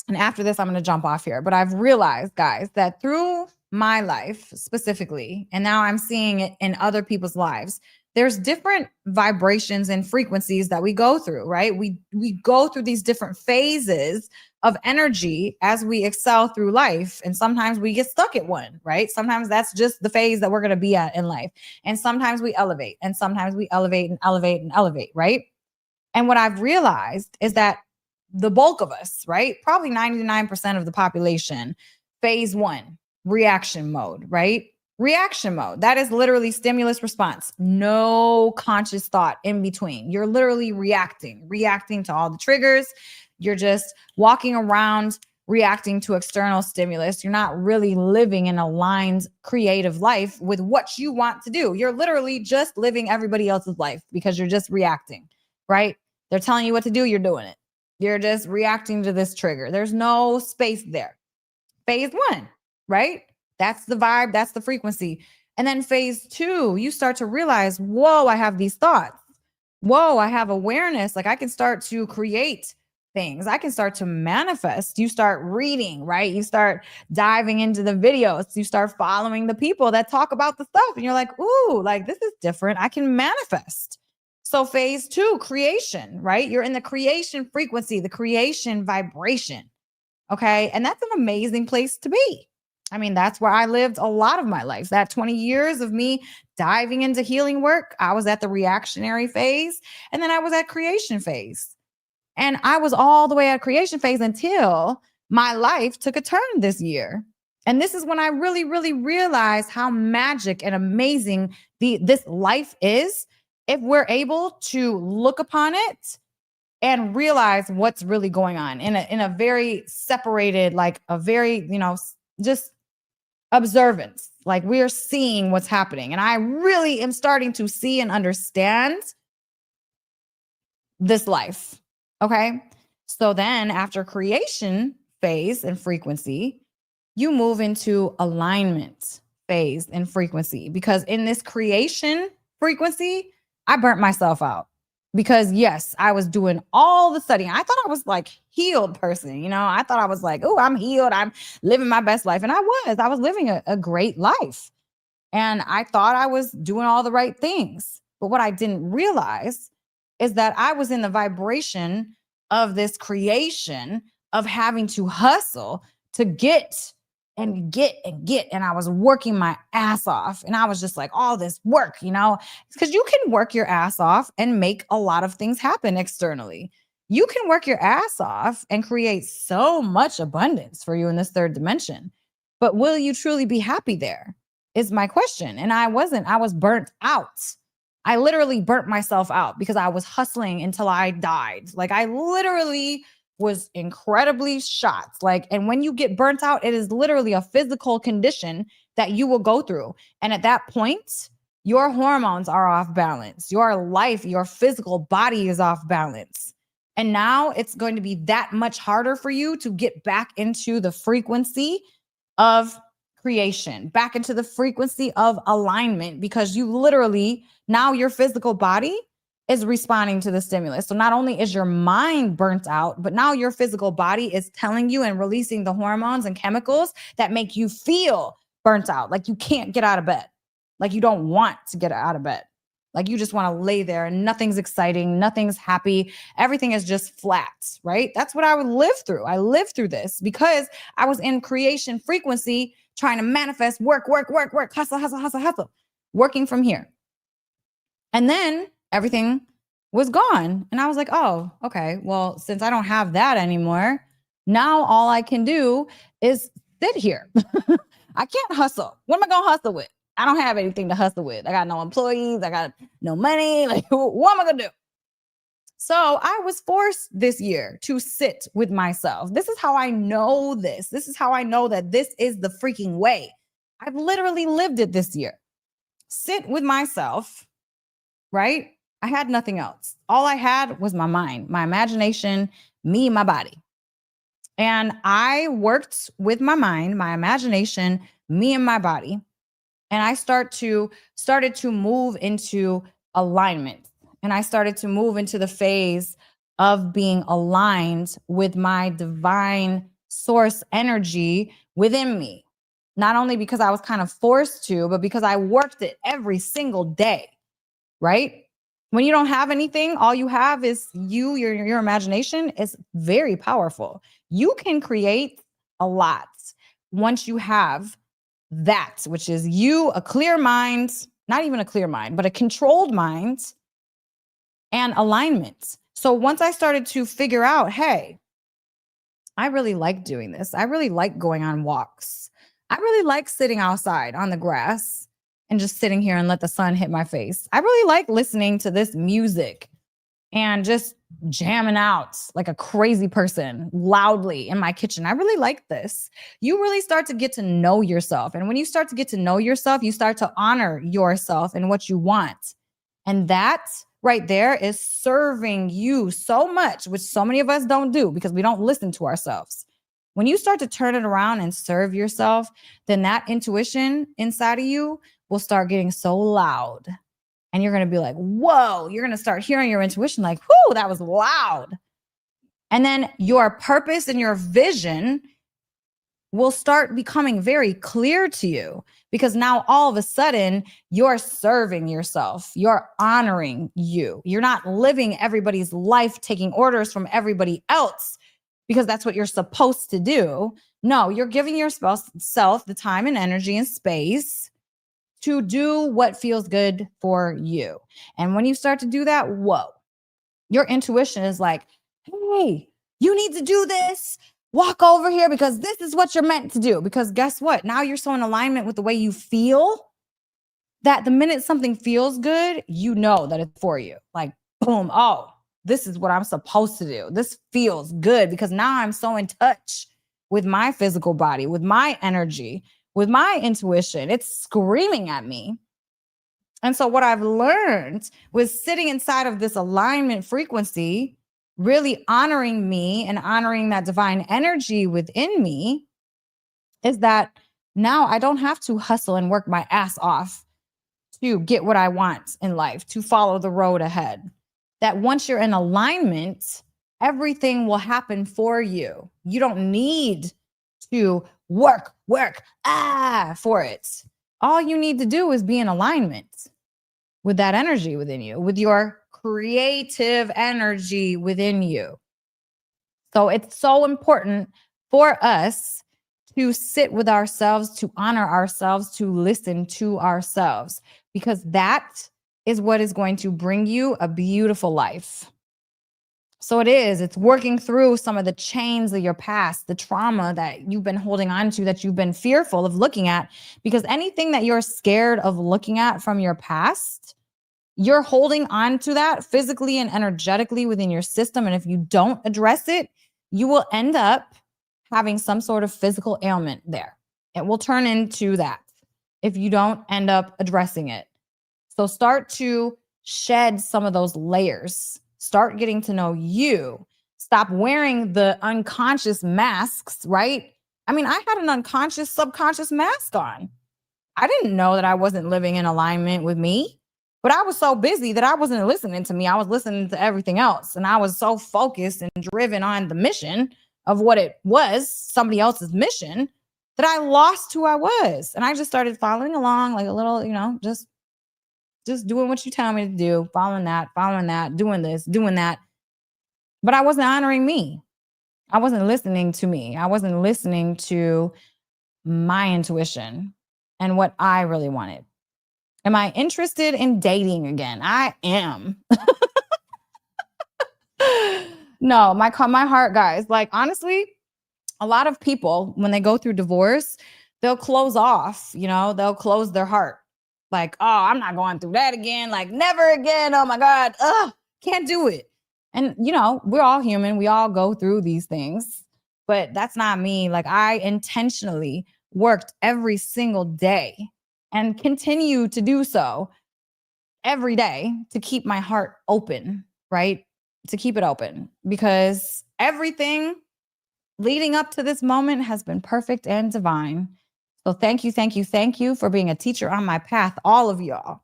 Speaker 2: and after this, I'm going to jump off here, but I've realized, guys, that through my life specifically, and now I'm seeing it in other people's lives, there's different vibrations and frequencies that we go through, right? We go through these different phases of energy as we excel through life. And sometimes we get stuck at one, right? Sometimes that's just the phase that we're going to be at in life. And sometimes we elevate, and sometimes we elevate and elevate and elevate, right? And what I've realized is that the bulk of us, right? Probably 99% of the population, phase 1, reaction mode, right? Reaction mode. That is literally stimulus response. No conscious thought in between. You're literally reacting to all the triggers. You're just walking around reacting to external stimulus. You're not really living an aligned creative life with what you want to do. You're literally just living everybody else's life because you're just reacting, right? They're telling you what to do. You're doing it. You're just reacting to this trigger. There's no space there. Phase 1, right? That's the vibe. That's the frequency. And then phase 2, you start to realize, whoa, I have these thoughts. Whoa, I have awareness. I can start to create things. I can start to manifest. You start reading, right? You start diving into the videos. You start following the people that talk about the stuff. And you're like, ooh, like this is different. I can manifest. So phase 2, creation, right? You're in the creation frequency, the creation vibration. Okay. And that's an amazing place to be. I mean, that's where I lived a lot of my life. That 20 years of me diving into healing work, I was at the reactionary phase and then I was at creation phase. And I was all the way at creation phase until my life took a turn this year. And this is when I really, really realized how magic and amazing this life is if we're able to look upon it and realize what's really going on in a very separated, like a very, just observance. Like we are seeing what's happening. And I really am starting to see and understand this life. Okay. So then after creation phase and frequency, you move into alignment phase and frequency, because in this creation frequency, I burnt myself out because yes, I was doing all the studying. I thought I was like healed person. I thought I was like, oh, I'm healed. I'm living my best life. And I was living a great life. And I thought I was doing all the right things. But what I didn't realize is that I was in the vibration of this creation of having to hustle to get and get and get. And I was working my ass off. And I was just like, all this work, because you can work your ass off and make a lot of things happen externally. You can work your ass off and create so much abundance for you in this third dimension. But will you truly be happy there? Is my question. And I was burnt out. I literally burnt myself out because I was hustling until I died. Like I literally was incredibly shot. And when you get burnt out, it is literally a physical condition that you will go through. And at that point, your hormones are off balance. Your life, your physical body is off balance. And now it's going to be that much harder for you to get back into the frequency of creation, back into the frequency of alignment, because you literally, now your physical body is responding to the stimulus. So not only is your mind burnt out, but now your physical body is telling you and releasing the hormones and chemicals that make you feel burnt out. Like you can't get out of bed. Like you don't want to get out of bed. Like you just want to lay there and nothing's exciting. Nothing's happy. Everything is just flat, right? That's what I would live through. I lived through this because I was in creation frequency, trying to manifest, work, hustle, working from here. And then everything was gone. And I was like, oh, okay, well, since I don't have that anymore, now all I can do is sit here. I can't hustle. What am I going to hustle with? I don't have anything to hustle with. I got no employees. I got no money. Like, what am I going to do? So I was forced this year to sit with myself. This is how I know this. This is how I know that this is the freaking way. I've literally lived it this year. Sit with myself, right? I had nothing else. All I had was my mind, my imagination, me, my body. And I worked with my mind, my imagination, me and my body. And I started to move into alignment. And I started to move into the phase of being aligned with my divine source energy within me. Not only because I was kind of forced to, but because I worked it every single day, right? When you don't have anything, all you have is your imagination is very powerful. You can create a lot once you have that, which is you, a clear mind, not even a clear mind, but a controlled mind and alignment. So once I started to figure out, hey, I really like doing this. I really like going on walks. I really like sitting outside on the grass and just sitting here and let the sun hit my face. I really like listening to this music and just jamming out like a crazy person loudly in my kitchen. I really like this. You really start to get to know yourself. And when you start to get to know yourself, you start to honor yourself and what you want. And that right there is serving you so much, which so many of us don't do because we don't listen to ourselves. When you start to turn it around and serve yourself, then that intuition inside of you will start getting so loud. And you're going to be like, whoa, you're going to start hearing your intuition like, whoo, that was loud. And then your purpose and your vision will start becoming very clear to you, because now all of a sudden you're serving yourself. You're honoring you. You're not living everybody's life, taking orders from everybody else because that's what you're supposed to do. No, you're giving yourself the time and energy and space to do what feels good for you. And when you start to do that, whoa, your intuition is like, hey, you need to do this. Walk over here because this is what you're meant to do. Because guess what? Now you're so in alignment with the way you feel that the minute something feels good, you know that it's for you. Like, boom, oh, this is what I'm supposed to do. This feels good because now I'm so in touch with my physical body, with my energy, with my intuition. It's screaming at me. And so what I've learned was sitting inside of this alignment frequency, really honoring me and honoring that divine energy within me, is that now I don't have to hustle and work my ass off to get what I want in life, to follow the road ahead. That once you're in alignment, everything will happen for you. You don't need to work for it. All you need to do is be in alignment with that energy within you, with your creative energy within you. So it's so important for us to sit with ourselves, to honor ourselves, to listen to ourselves, because that is what is going to bring you a beautiful life. So it's working through some of the chains of your past, the trauma that you've been holding on to, that you've been fearful of looking at, because anything that you're scared of looking at from your past, you're holding on to that physically and energetically within your system. And if you don't address it, you will end up having some sort of physical ailment there. It will turn into that if you don't end up addressing it. So start to shed some of those layers. Start getting to know you. Stop wearing the unconscious masks, right? I mean, I had an unconscious, subconscious mask on. I didn't know that I wasn't living in alignment with me, but I was so busy that I wasn't listening to me. I was listening to everything else. And I was so focused and driven on the mission of what it was, somebody else's mission, that I lost who I was. And I just started following along like a little, just doing what you tell me to do, following that, doing this, doing that. But I wasn't honoring me. I wasn't listening to me. I wasn't listening to my intuition and what I really wanted. Am I interested in dating again? I am. No, my heart, guys. Like, honestly, a lot of people, when they go through divorce, they'll close off, they'll close their heart. Like, oh, I'm not going through that again. Like, never again. Oh my God. Can't do it. And, we're all human. We all go through these things, but that's not me. Like, I intentionally worked every single day and continue to do so every day to keep my heart open, right? To keep it open, because everything leading up to this moment has been perfect and divine. So thank you for being a teacher on my path, all of y'all,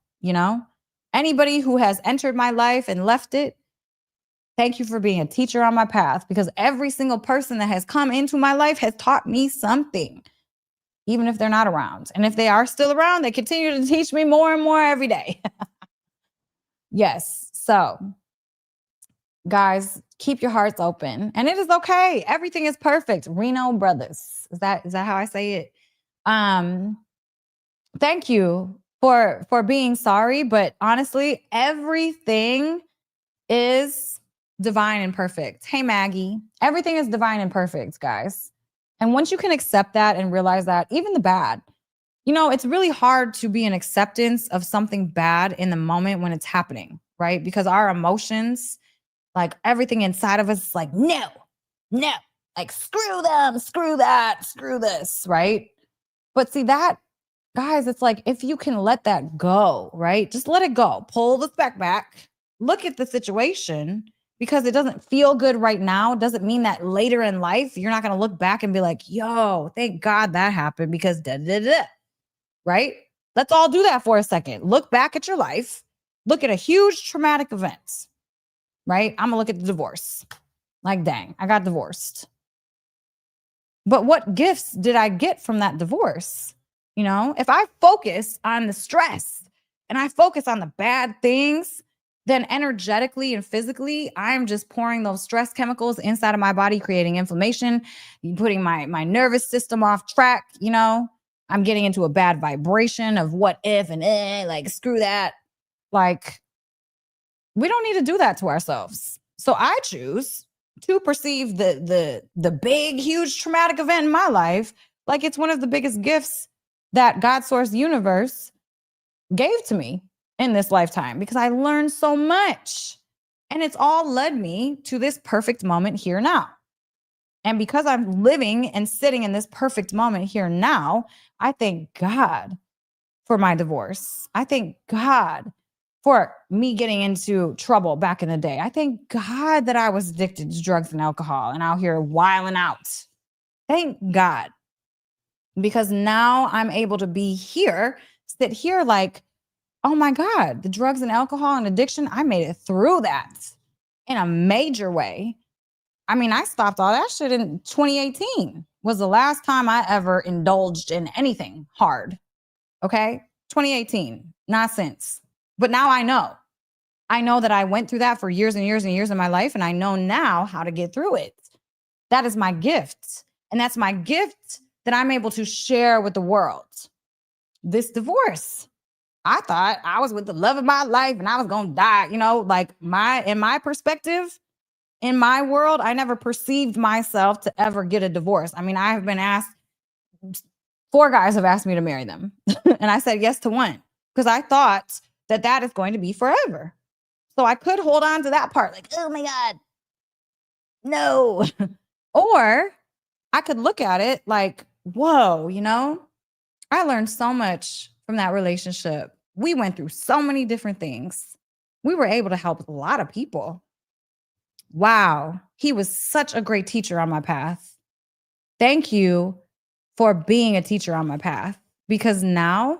Speaker 2: anybody who has entered my life and left it. Thank you for being a teacher on my path, because every single person that has come into my life has taught me something, even if they're not around. And if they are still around, they continue to teach me more and more every day. Yes. So guys, keep your hearts open, and it is okay. Everything is perfect. Reno Brothers. Is that how I say it? Thank you for being sorry, but honestly, everything is divine and perfect. Hey, Maggie, everything is divine and perfect, guys. And once you can accept that and realize that, even the bad, it's really hard to be in acceptance of something bad in the moment when it's happening, right? Because our emotions, like everything inside of us is like, no, like screw them, screw that, screw this, right? But see that, guys, it's like, if you can let that go, right? Just let it go. Pull the speck back. Look at the situation, because it doesn't feel good right now. Doesn't mean that later in life, you're not going to look back and be like, yo, thank God that happened, because right? Let's all do that for a second. Look back at your life. Look at a huge traumatic event, right? I'm going to look at the divorce. Like, dang, I got divorced. But what gifts did I get from that divorce? You know, if I focus on the stress and I focus on the bad things, then energetically and physically, I'm just pouring those stress chemicals inside of my body, creating inflammation, putting my nervous system off track. You know, I'm getting into a bad vibration of what if and like screw that. Like, we don't need to do that to ourselves. So I choose to perceive the big, huge traumatic event in my life like it's one of the biggest gifts that God source universe gave to me in this lifetime, because I learned so much. And it's all led me to this perfect moment here now. And because I'm living and sitting in this perfect moment here now, I thank God for my divorce. I thank God for me getting into trouble back in the day. I thank God that I was addicted to drugs and alcohol and out here wilding out. Thank God. Because now I'm able to be here, sit here like, oh my God, the drugs and alcohol and addiction, I made it through that in a major way. I mean, I stopped all that shit in 2018 was the last time I ever indulged in anything hard. Okay. 2018, not since. But now I know. I know that I went through that for years and years and years of my life, and I know now how to get through it. That is my gift. And that's my gift that I'm able to share with the world. This divorce. I thought I was with the love of my life and I was going to die, you know, like in my perspective, in my world, I never perceived myself to ever get a divorce. I mean, I have been asked, 4 guys have asked me to marry them. And I said yes to one because I thought that is going to be forever. So I could hold on to that part like, oh my God, no. Or I could look at it like, whoa, you know, I learned so much from that relationship. We went through so many different things. We were able to help a lot of people. Wow. He was such a great teacher on my path. Thank you for being a teacher on my path, because now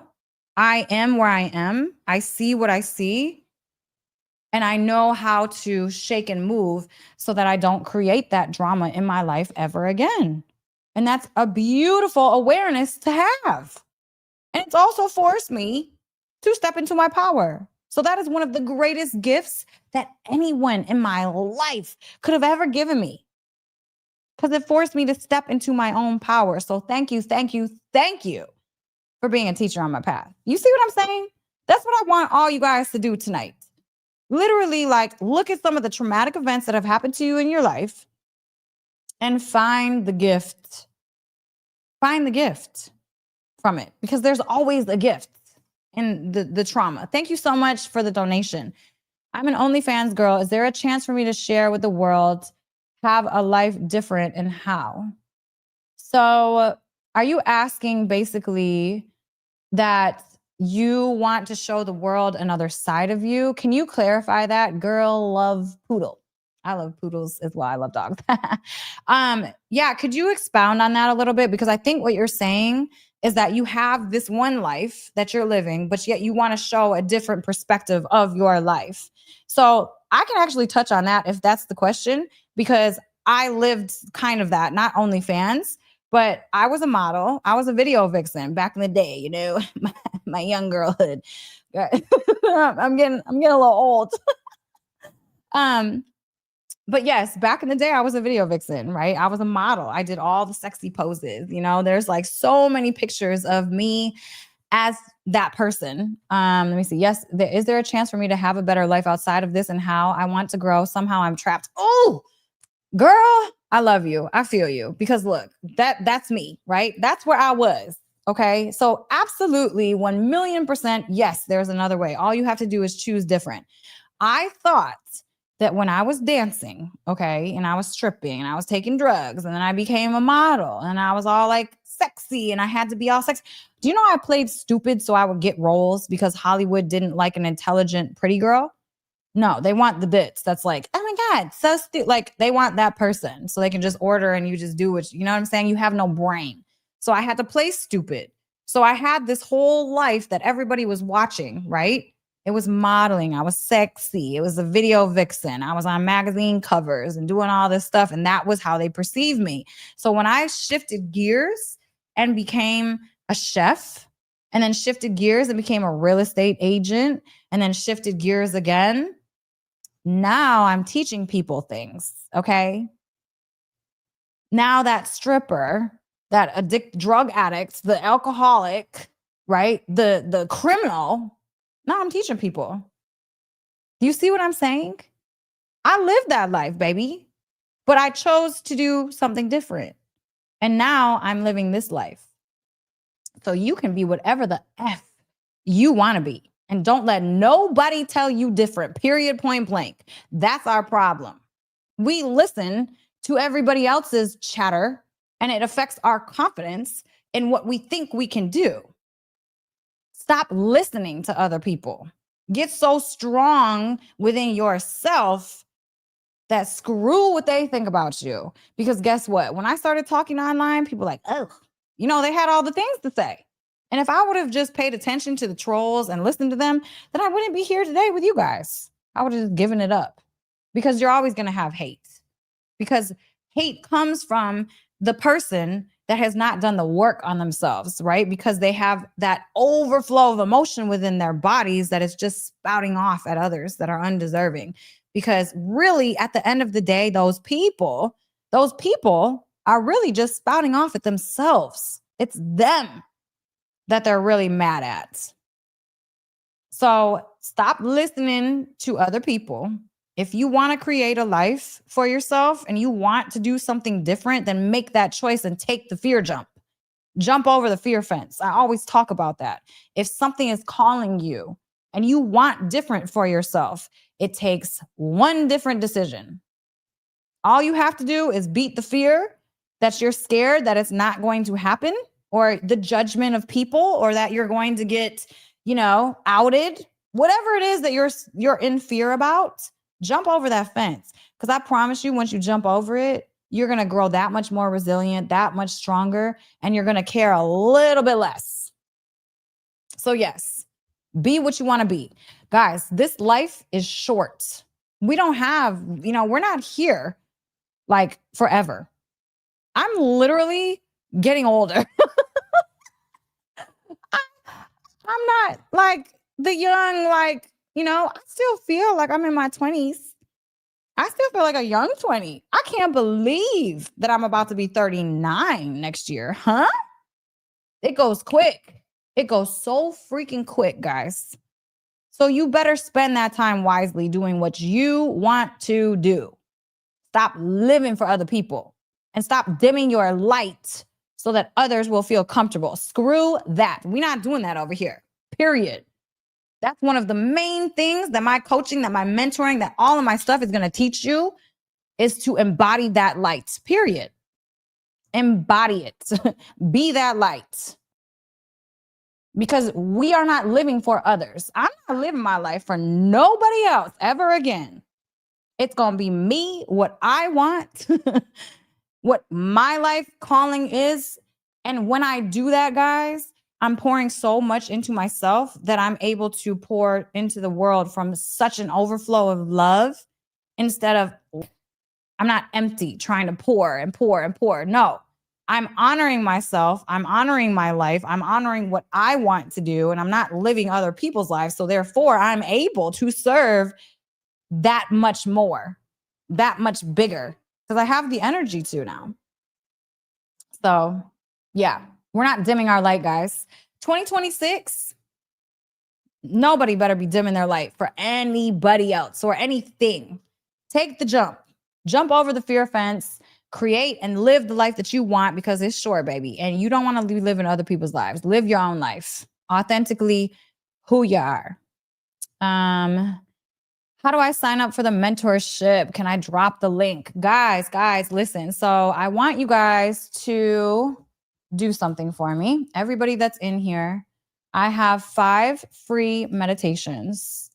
Speaker 2: I am where I am. I see what I see. And I know how to shake and move so that I don't create that drama in my life ever again. And that's a beautiful awareness to have. And it's also forced me to step into my power. So that is one of the greatest gifts that anyone in my life could have ever given me, because it forced me to step into my own power. So thank you, thank you, thank you for being a teacher on my path. You see what I'm saying? That's what I want all you guys to do tonight. Literally, like, look at some of the traumatic events that have happened to you in your life and find the gift. Find the gift from it, because there's always a gift in the trauma. Thank you so much for the donation. I'm an OnlyFans girl. Is there a chance for me to share with the world, have a life different, and how? So are you asking basically that you want to show the world another side of you? Can you clarify that? Girl, love poodle. I love poodles as well. I love dogs. Yeah, could you expound on that a little bit? Because I think what you're saying is that you have this one life that you're living, but yet you want to show a different perspective of your life. So I can actually touch on that if that's the question, because I lived kind of that, not OnlyFans, but I was a model. I was a video vixen back in the day, you know, my young girlhood. I'm getting a little old. But yes, back in the day, I was a video vixen, right? I was a model. I did all the sexy poses. You know, there's like so many pictures of me as that person. Let me see. Yes, is there a chance for me to have a better life outside of this and how I want to grow? Somehow I'm trapped. Oh, girl, I love you. I feel you, because look, that's me, right? That's where I was. Okay. So absolutely 1,000,000%. Yes, there's another way. All you have to do is choose different. I thought that when I was dancing, okay, and I was stripping and I was taking drugs and then I became a model and I was all like sexy and I had to be all sexy. Do you know I played stupid so I would get roles because Hollywood didn't like an intelligent, pretty girl? No, they want the bits that's like, oh my God, so stupid. Like, they want that person so they can just order and you just do what, you know what I'm saying? You have no brain. So I had to play stupid. So I had this whole life that everybody was watching, right? It was modeling. I was sexy. It was a video vixen. I was on magazine covers and doing all this stuff. And that was how they perceived me. So when I shifted gears and became a chef, and then shifted gears and became a real estate agent, and then shifted gears again, now I'm teaching people things, okay? Now that stripper, that drug addict, the alcoholic, right? The criminal, now I'm teaching people. Do you see what I'm saying? I lived that life, baby, but I chose to do something different. And now I'm living this life. So you can be whatever the F you want to be. And don't let nobody tell you different, period, point blank. That's our problem. We listen to everybody else's chatter, and it affects our confidence in what we think we can do. Stop listening to other people. Get so strong within yourself that screw what they think about you. Because guess what? When I started talking online, people were like, oh, they had all the things to say. And if I would have just paid attention to the trolls and listened to them, then I wouldn't be here today with you guys. I would have just given it up, because you're always going to have hate, because hate comes from the person that has not done the work on themselves, right? Because they have that overflow of emotion within their bodies that is just spouting off at others that are undeserving. Because really, at the end of the day, those people are really just spouting off at themselves. It's them that they're really mad at. So stop listening to other people. If you want to create a life for yourself and you want to do something different, then make that choice and take the fear jump. Jump over the fear fence. I always talk about that. If something is calling you and you want different for yourself, it takes one different decision. All you have to do is beat the fear that you're scared that it's not going to happen, or the judgment of people, or that you're going to get, outed. Whatever it is that you're in fear about, jump over that fence. Because I promise you, once you jump over it, you're going to grow that much more resilient, that much stronger, and you're going to care a little bit less. So yes, be what you want to be. Guys, this life is short. We don't have, we're not here like forever. I'm literally getting older. I'm not like the young, I still feel like I'm in my 20s. I still feel like a young 20. I can't believe that I'm about to be 39 next year. Huh? It goes quick. It goes so freaking quick, guys. So you better spend that time wisely doing what you want to do. Stop living for other people and stop dimming your light so that others will feel comfortable. Screw that. We're not doing that over here, period. That's one of the main things that my coaching, that my mentoring, that all of my stuff is going to teach you, is to embody that light, period. Embody it. Be that light. Because we are not living for others. I'm not living my life for nobody else ever again. It's going to be me, what I want, what my life calling is. And when I do that, guys, I'm pouring so much into myself that I'm able to pour into the world from such an overflow of love, instead of, I'm not empty trying to pour and pour and pour. No, I'm honoring myself. I'm honoring my life. I'm honoring what I want to do, and I'm not living other people's lives. So therefore, I'm able to serve that much more, that much bigger, because I have the energy to now. So yeah, we're not dimming our light, guys. 2026, nobody better be dimming their light for anybody else or anything. Take the jump. Jump over the fear fence. Create and live the life that you want, because it's short, baby. And you don't want to be living other people's lives. Live your own life. Authentically who you are. How do I sign up for the mentorship? Can I drop the link? Guys, listen. So I want you guys to do something for me. Everybody that's in here, I have 5 free meditations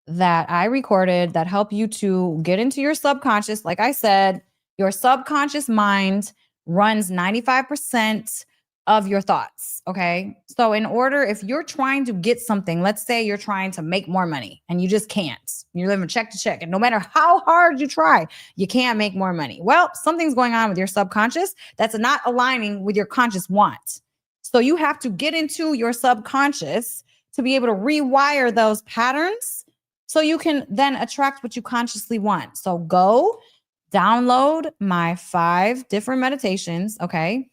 Speaker 2: that I recorded that help you to get into your subconscious. Like I said, your subconscious mind runs 95% of your thoughts. Okay. So, if you're trying to get something, let's say you're trying to make more money and you just can't, you're living check to check, and no matter how hard you try, you can't make more money. Well, something's going on with your subconscious that's not aligning with your conscious want. So, you have to get into your subconscious to be able to rewire those patterns so you can then attract what you consciously want. So, go download my 5 different meditations. Okay.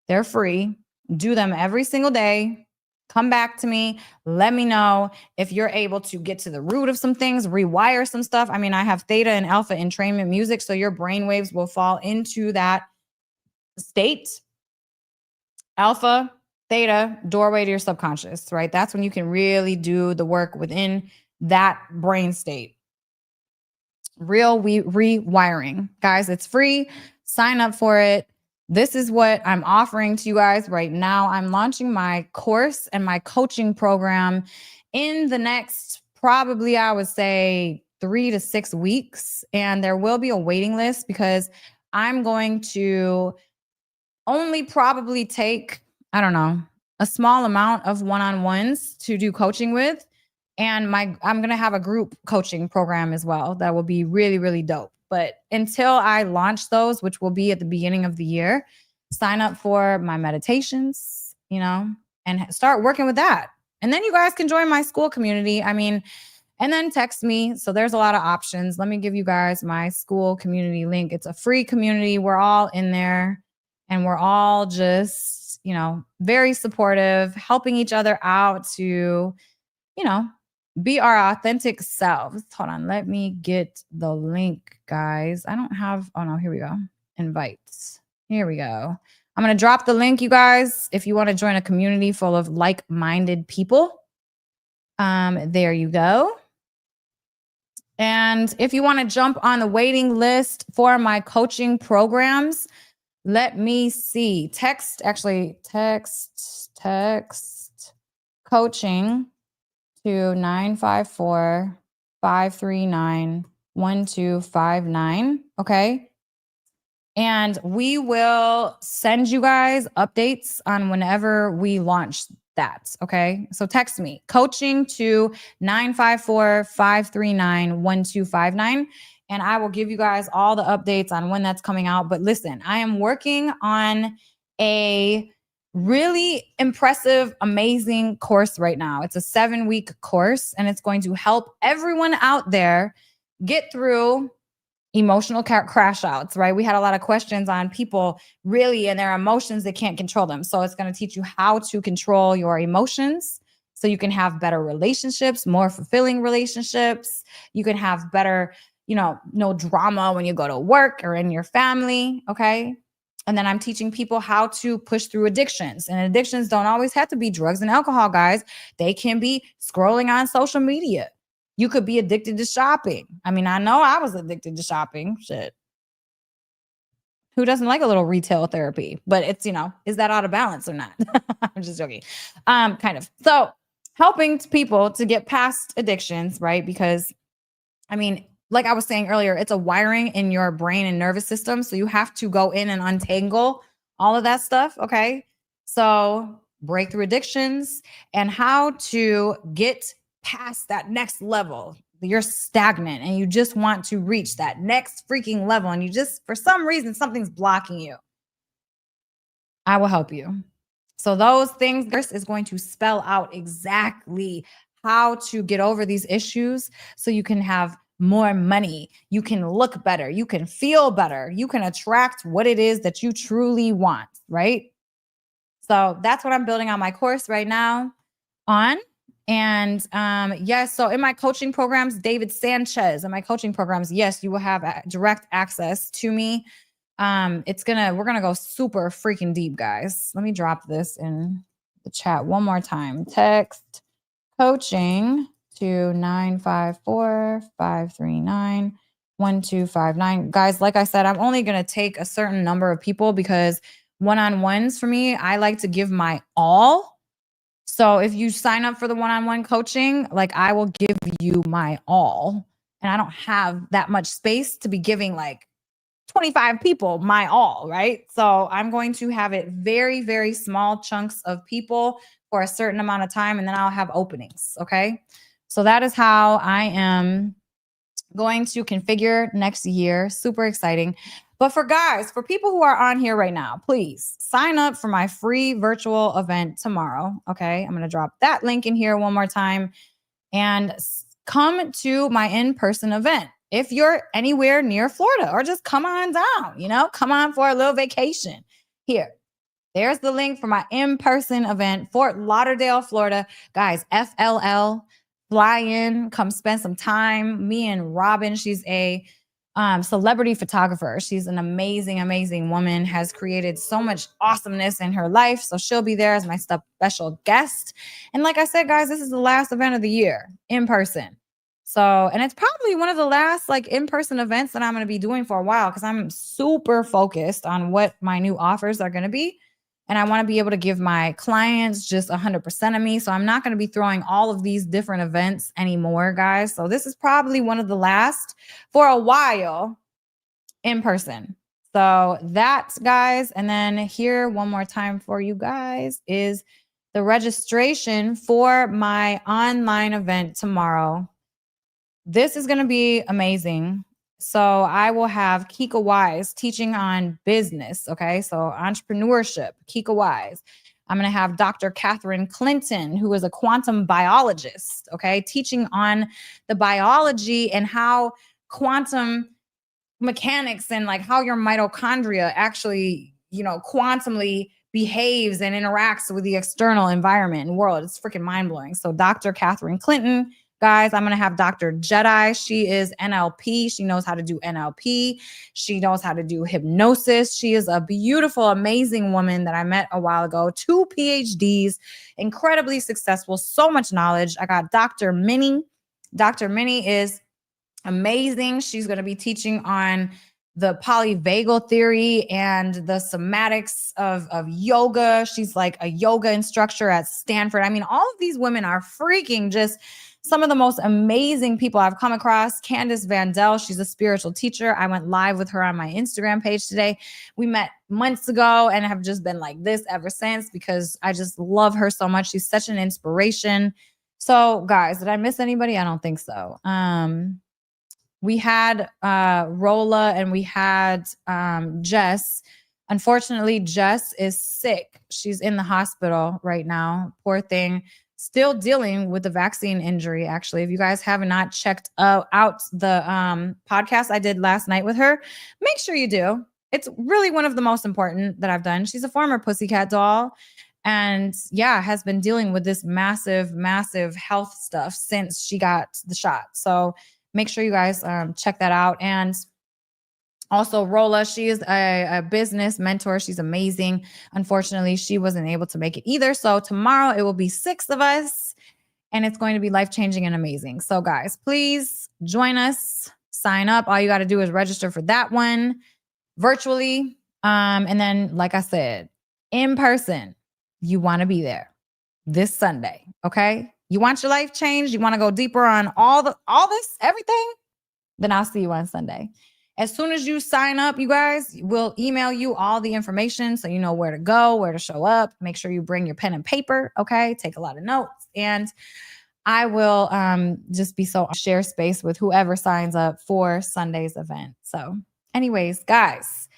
Speaker 2: They're free. Do them every single day. Come back to me. Let me know if you're able to get to the root of some things, rewire some stuff. I mean, I have theta and alpha entrainment music, so your brain waves will fall into that state. Alpha, theta, doorway to your subconscious, right? That's when you can really do the work within that brain state. Real rewiring. Guys, it's free. Sign up for it. This is what I'm offering to you guys right now. I'm launching my course and my coaching program in the next, probably, I would say 3 to 6 weeks. And there will be a waiting list because I'm going to only probably take, I don't know, a small amount of one-on-ones to do coaching with. And I'm going to have a group coaching program as well. That will be really, really dope. But until I launch those, which will be at the beginning of the year, sign up for my meditations, and start working with that. And then you guys can join my school community. I mean, and then text me. So there's a lot of options. Let me give you guys my school community link. It's a free community. We're all in there and we're all just, very supportive, helping each other out to, be our authentic selves. Hold on. Let me get the link, guys. I don't have, oh no, here we go. Invites. Here we go. I'm going to drop the link, you guys, if you want to join a community full of like-minded people. There you go. And if you want to jump on the waiting list for my coaching programs, let me see. Text coaching to 954-539-1259. Okay. And we will send you guys updates on whenever we launch that. Okay. So text me coaching to 954-539-1259. And I will give you guys all the updates on when that's coming out. But listen, I am working on a really impressive, amazing course right now. It's a 7-week course, and it's going to help everyone out there get through emotional crash outs, right? We had a lot of questions on people really and their emotions, they can't control them. So it's going to teach you how to control your emotions so you can have better relationships, more fulfilling relationships. You can have better, no drama when you go to work or in your family. Okay. And then I'm teaching people how to push through addictions. And addictions don't always have to be drugs and alcohol, guys. They can be scrolling on social media. You could be addicted to shopping. I mean, I know I was addicted to shopping. Shit. Who doesn't like a little retail therapy? But it's, is that out of balance or not? I'm just joking. Kind of. So helping people to get past addictions, right? Because, I mean, like I was saying earlier, it's a wiring in your brain and nervous system. So you have to go in and untangle all of that stuff. Okay. So breakthrough addictions and how to get past that next level. You're stagnant and you just want to reach that next freaking level. And you just, for some reason, something's blocking you. I will help you. So those things, this is going to spell out exactly how to get over these issues so you can have more money. You can look better. You can feel better. You can attract what it is that you truly want, right? So that's what I'm building on my course right now on. And yes, so in my coaching programs, David Sanchez, in my coaching programs, yes, you will have direct access to me. We're gonna go super freaking deep, guys. Let me drop this in the chat one more time. Text coaching to 954-539-1259. Guys, like I said, I'm only gonna take a certain number of people because one-on-ones for me, I like to give my all. So if you sign up for the one-on-one coaching, like I will give you my all. And I don't have that much space to be giving like 25 people, my all, right? So I'm going to have it very, very small chunks of people for a certain amount of time, and then I'll have openings. Okay. So that is how I am going to configure next year. Super exciting. But for guys, for people who are on here right now, please sign up for my free virtual event tomorrow. Okay. I'm going to drop that link in here one more time and come to my in-person event. If you're anywhere near Florida, or just come on down, come on for a little vacation. Here, there's the link for my in-person event, Fort Lauderdale, Florida. Guys, FLL, fly in, come spend some time. Me and Robin, she's a celebrity photographer. She's an amazing, amazing woman, has created so much awesomeness in her life. So she'll be there as my special guest. And like I said, guys, this is the last event of the year in person. So, and it's probably one of the last like in-person events that I'm going to be doing for a while, because I'm super focused on what my new offers are going to be. And I want to be able to give my clients just 100% of me. So I'm not going to be throwing all of these different events anymore, guys. So this is probably one of the last for a while in person. So that's, guys. And then here one more time for you guys is the registration for my online event tomorrow. This is going to be amazing. So I will have Kika Wise teaching on business. Okay. So entrepreneurship, Kika Wise. I'm going to have Dr. Catherine Clinton, who is a quantum biologist. Okay. Teaching on the biology and how quantum mechanics and like how your mitochondria actually, quantumly behaves and interacts with the external environment and world. It's freaking mind blowing. So Dr. Catherine Clinton. Guys, I'm going to have Dr. Jedi. She is NLP. She knows how to do NLP. She knows how to do hypnosis. She is a beautiful, amazing woman that I met a while ago. 2 PhDs, incredibly successful, so much knowledge. I got Dr. Minnie. Dr. Minnie is amazing. She's going to be teaching on the polyvagal theory and the somatics of yoga. She's like a yoga instructor at Stanford. I mean, all of these women are freaking just some of the most amazing people I've come across. Candace Vandell, she's a spiritual teacher. I went live with her on my Instagram page today. We met months ago and have just been like this ever since, because I just love her so much. She's such an inspiration. So guys, did I miss anybody? I don't think so. We had Rolla and we had Jess. Unfortunately, Jess is sick. She's in the hospital right now. Poor thing. Still dealing with the vaccine injury, actually. If you guys have not checked out the podcast I did last night with her, make sure you do. It's really one of the most important that I've done. She's a former pussycat doll and has been dealing with this massive, massive health stuff since she got the shot. So make sure you guys check that out. And also Rolla, she is a business mentor. She's amazing. Unfortunately, she wasn't able to make it either. So tomorrow it will be 6 of us and it's going to be life-changing and amazing. So guys, please join us, sign up. All you got to do is register for that one virtually. And then, like I said, in person, you want to be there this Sunday. Okay. You want your life changed? You want to go deeper on all this, everything? Then I'll see you on Sunday. As soon as you sign up, you guys, we'll email you all the information so you know where to go, where to show up. Make sure you bring your pen and paper, okay? Take a lot of notes. And I will just be share space with whoever signs up for Sunday's event. So anyways, guys,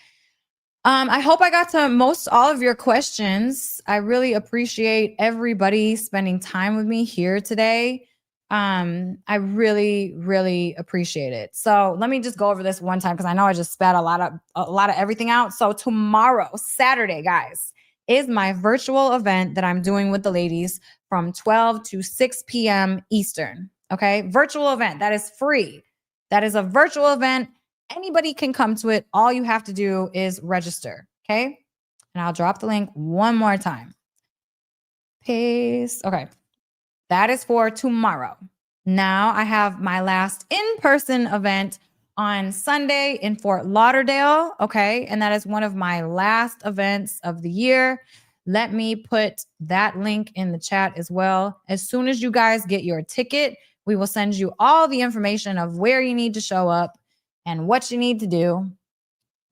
Speaker 2: I hope I got to most all of your questions. I really appreciate everybody spending time with me here today. I really, really appreciate it. So let me just go over this one time, because I know I just spat a lot of everything out. So tomorrow, Saturday, guys, is my virtual event that I'm doing with the ladies from 12 to 6 p.m. Eastern. Okay. Virtual event that is free. That is a virtual event. Anybody can come to it. All you have to do is register. Okay. And I'll drop the link one more time. Peace. Okay. That is for tomorrow. Now I have my last in-person event on Sunday in Fort Lauderdale. Okay. And that is one of my last events of the year. Let me put that link in the chat as well. As soon as you guys get your ticket, we will send you all the information of where you need to show up and what you need to do.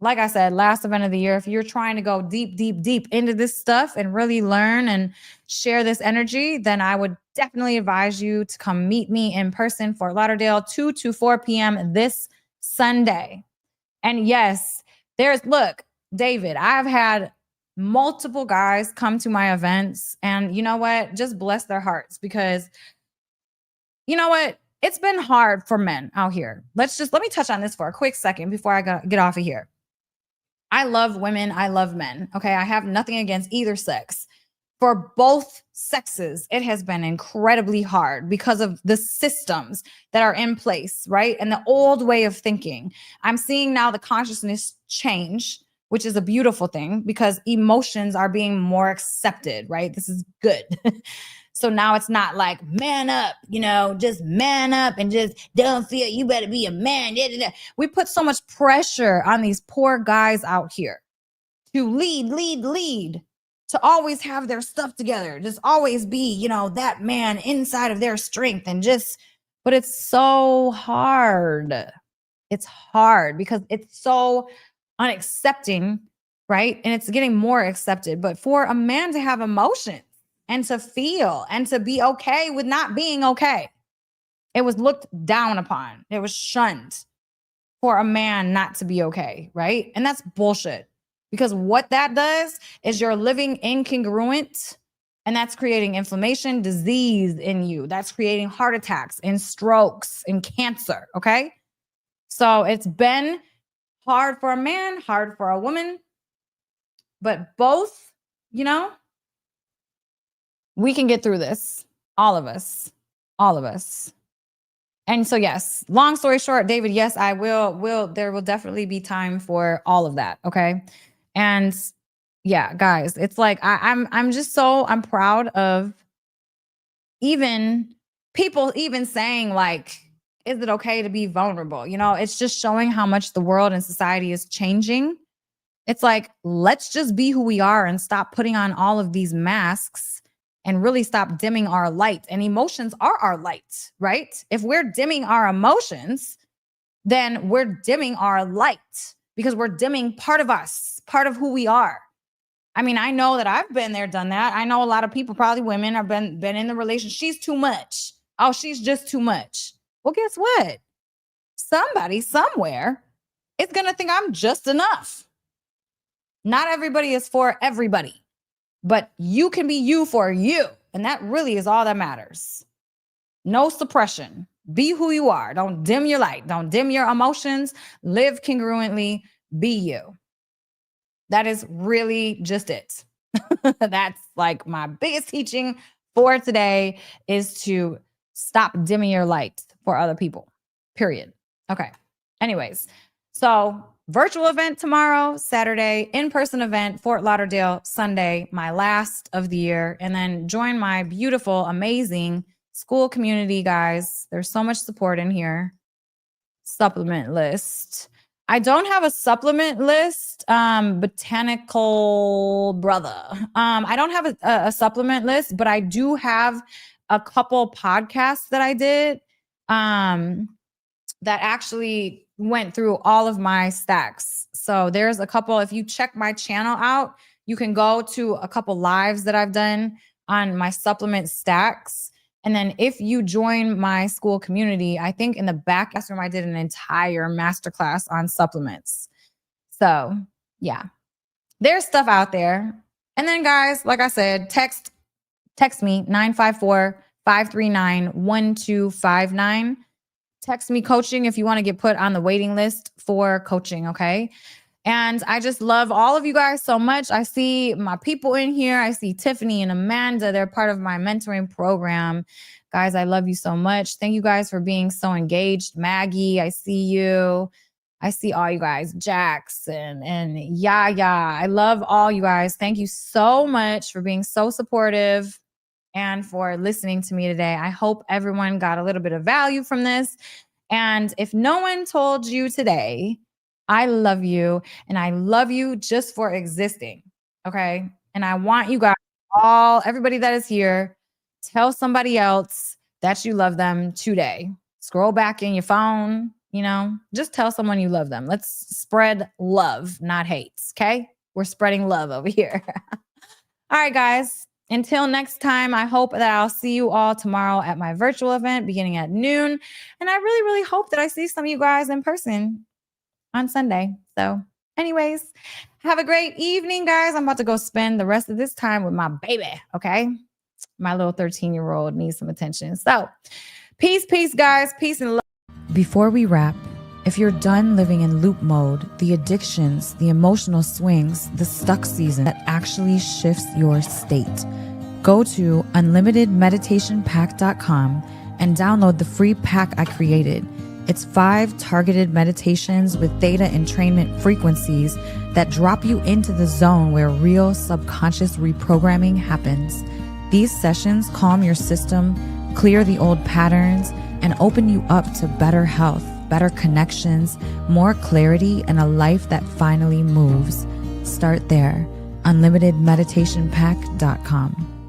Speaker 2: like I said, last event of the year, if you're trying to go deep, deep, deep into this stuff and really learn and share this energy, then I would definitely advise you to come meet me in person, Fort Lauderdale, 2 to 4 p.m. this Sunday. And yes, look, David, I've had multiple guys come to my events, and you know what? Just bless their hearts, because you know what? It's been hard for men out here. Let me touch on this for a quick second before I get off of here. I love women. I love men. Okay. I have nothing against either sex. For both sexes, it has been incredibly hard because of the systems that are in place, right? And the old way of thinking. I'm seeing now the consciousness change, which is a beautiful thing because emotions are being more accepted, right? This is good. So now it's not like man up, just man up and just don't feel you better be a man. We put so much pressure on these poor guys out here to lead, to always have their stuff together, just always be, that man inside of their strength but it's so hard. It's hard because it's so unaccepting, right? And it's getting more accepted. But for a man to have emotions and to feel and to be okay with not being okay, it was looked down upon. It was shunned for a man not to be okay, right? And that's bullshit. Because what that does is you're living incongruent, and that's creating inflammation, disease in you. That's creating heart attacks and strokes and cancer, okay? So it's been hard for a man, hard for a woman, but both, we can get through this. All of us. And so, yes, long story short, David, yes, I will. There will definitely be time for all of that. Okay. And yeah, guys, it's like, I'm proud of even people even saying like, is it okay to be vulnerable? It's just showing how much the world and society is changing. It's like, let's just be who we are and stop putting on all of these masks and really stop dimming our light. And emotions are our light, right? If we're dimming our emotions, then we're dimming our light because we're dimming part of us, part of who we are. I mean, I know that I've been there, done that. I know a lot of people, probably women, have been in the relationship. She's too much. Oh, she's just too much. Well, guess what? Somebody somewhere is going to think I'm just enough. Not everybody is for everybody, but you can be you for you. And that really is all that matters. No suppression. Be who you are. Don't dim your light. Don't dim your emotions. Live congruently. Be you. That is really just it. That's like my biggest teaching for today, is to stop dimming your light for other people. Period. Okay. Anyways, so virtual event tomorrow, Saturday, in-person event, Fort Lauderdale, Sunday, my last of the year. And then join my beautiful, amazing school community, guys. There's so much support in here. Supplement list. I don't have a supplement list, botanical brother. I don't have a supplement list, but I do have a couple podcasts that I did that actually went through all of my stacks. So there's a couple, if you check my channel out, you can go to a couple lives that I've done on my supplement stacks. And then if you join my school community, I think in the back classroom, I did an entire masterclass on supplements. So yeah, there's stuff out there. And then guys, like I said, text me 954-539-1259. Text me coaching if you want to get put on the waiting list for coaching. Okay. And I just love all of you guys so much. I see my people in here. I see Tiffany and Amanda. They're part of my mentoring program. Guys, I love you so much. Thank you guys for being so engaged. Maggie, I see you. I see all you guys. Jackson and Yaya. I love all you guys. Thank you so much for being so supportive and for listening to me today. I hope everyone got a little bit of value from this. And if no one told you today, I love you, and I love you just for existing, okay? And I want you guys, everybody that is here, tell somebody else that you love them today. Scroll back in your phone, You know, just tell someone you love them. Let's spread love, not hates. Okay. We're spreading love over here. All right, guys. Until next time, I hope that I'll see you all tomorrow at my virtual event beginning at noon. And I really, really hope that I see some of you guys in person on Sunday. So, anyways, have a great evening, guys. I'm about to go spend the rest of this time with my baby. Okay. My little 13-year-old needs some attention. So, peace, guys. Peace and love. Before we wrap, if you're done living in loop mode, the addictions, the emotional swings, the stuck season that actually shifts your state, go to unlimitedmeditationpack.com and download the free pack I created. It's 5 targeted meditations with theta entrainment frequencies that drop you into the zone where real subconscious reprogramming happens. These sessions calm your system, clear the old patterns, and open you up to better health, better connections, more clarity, and a life that finally moves. Start there. unlimitedmeditationpack.com.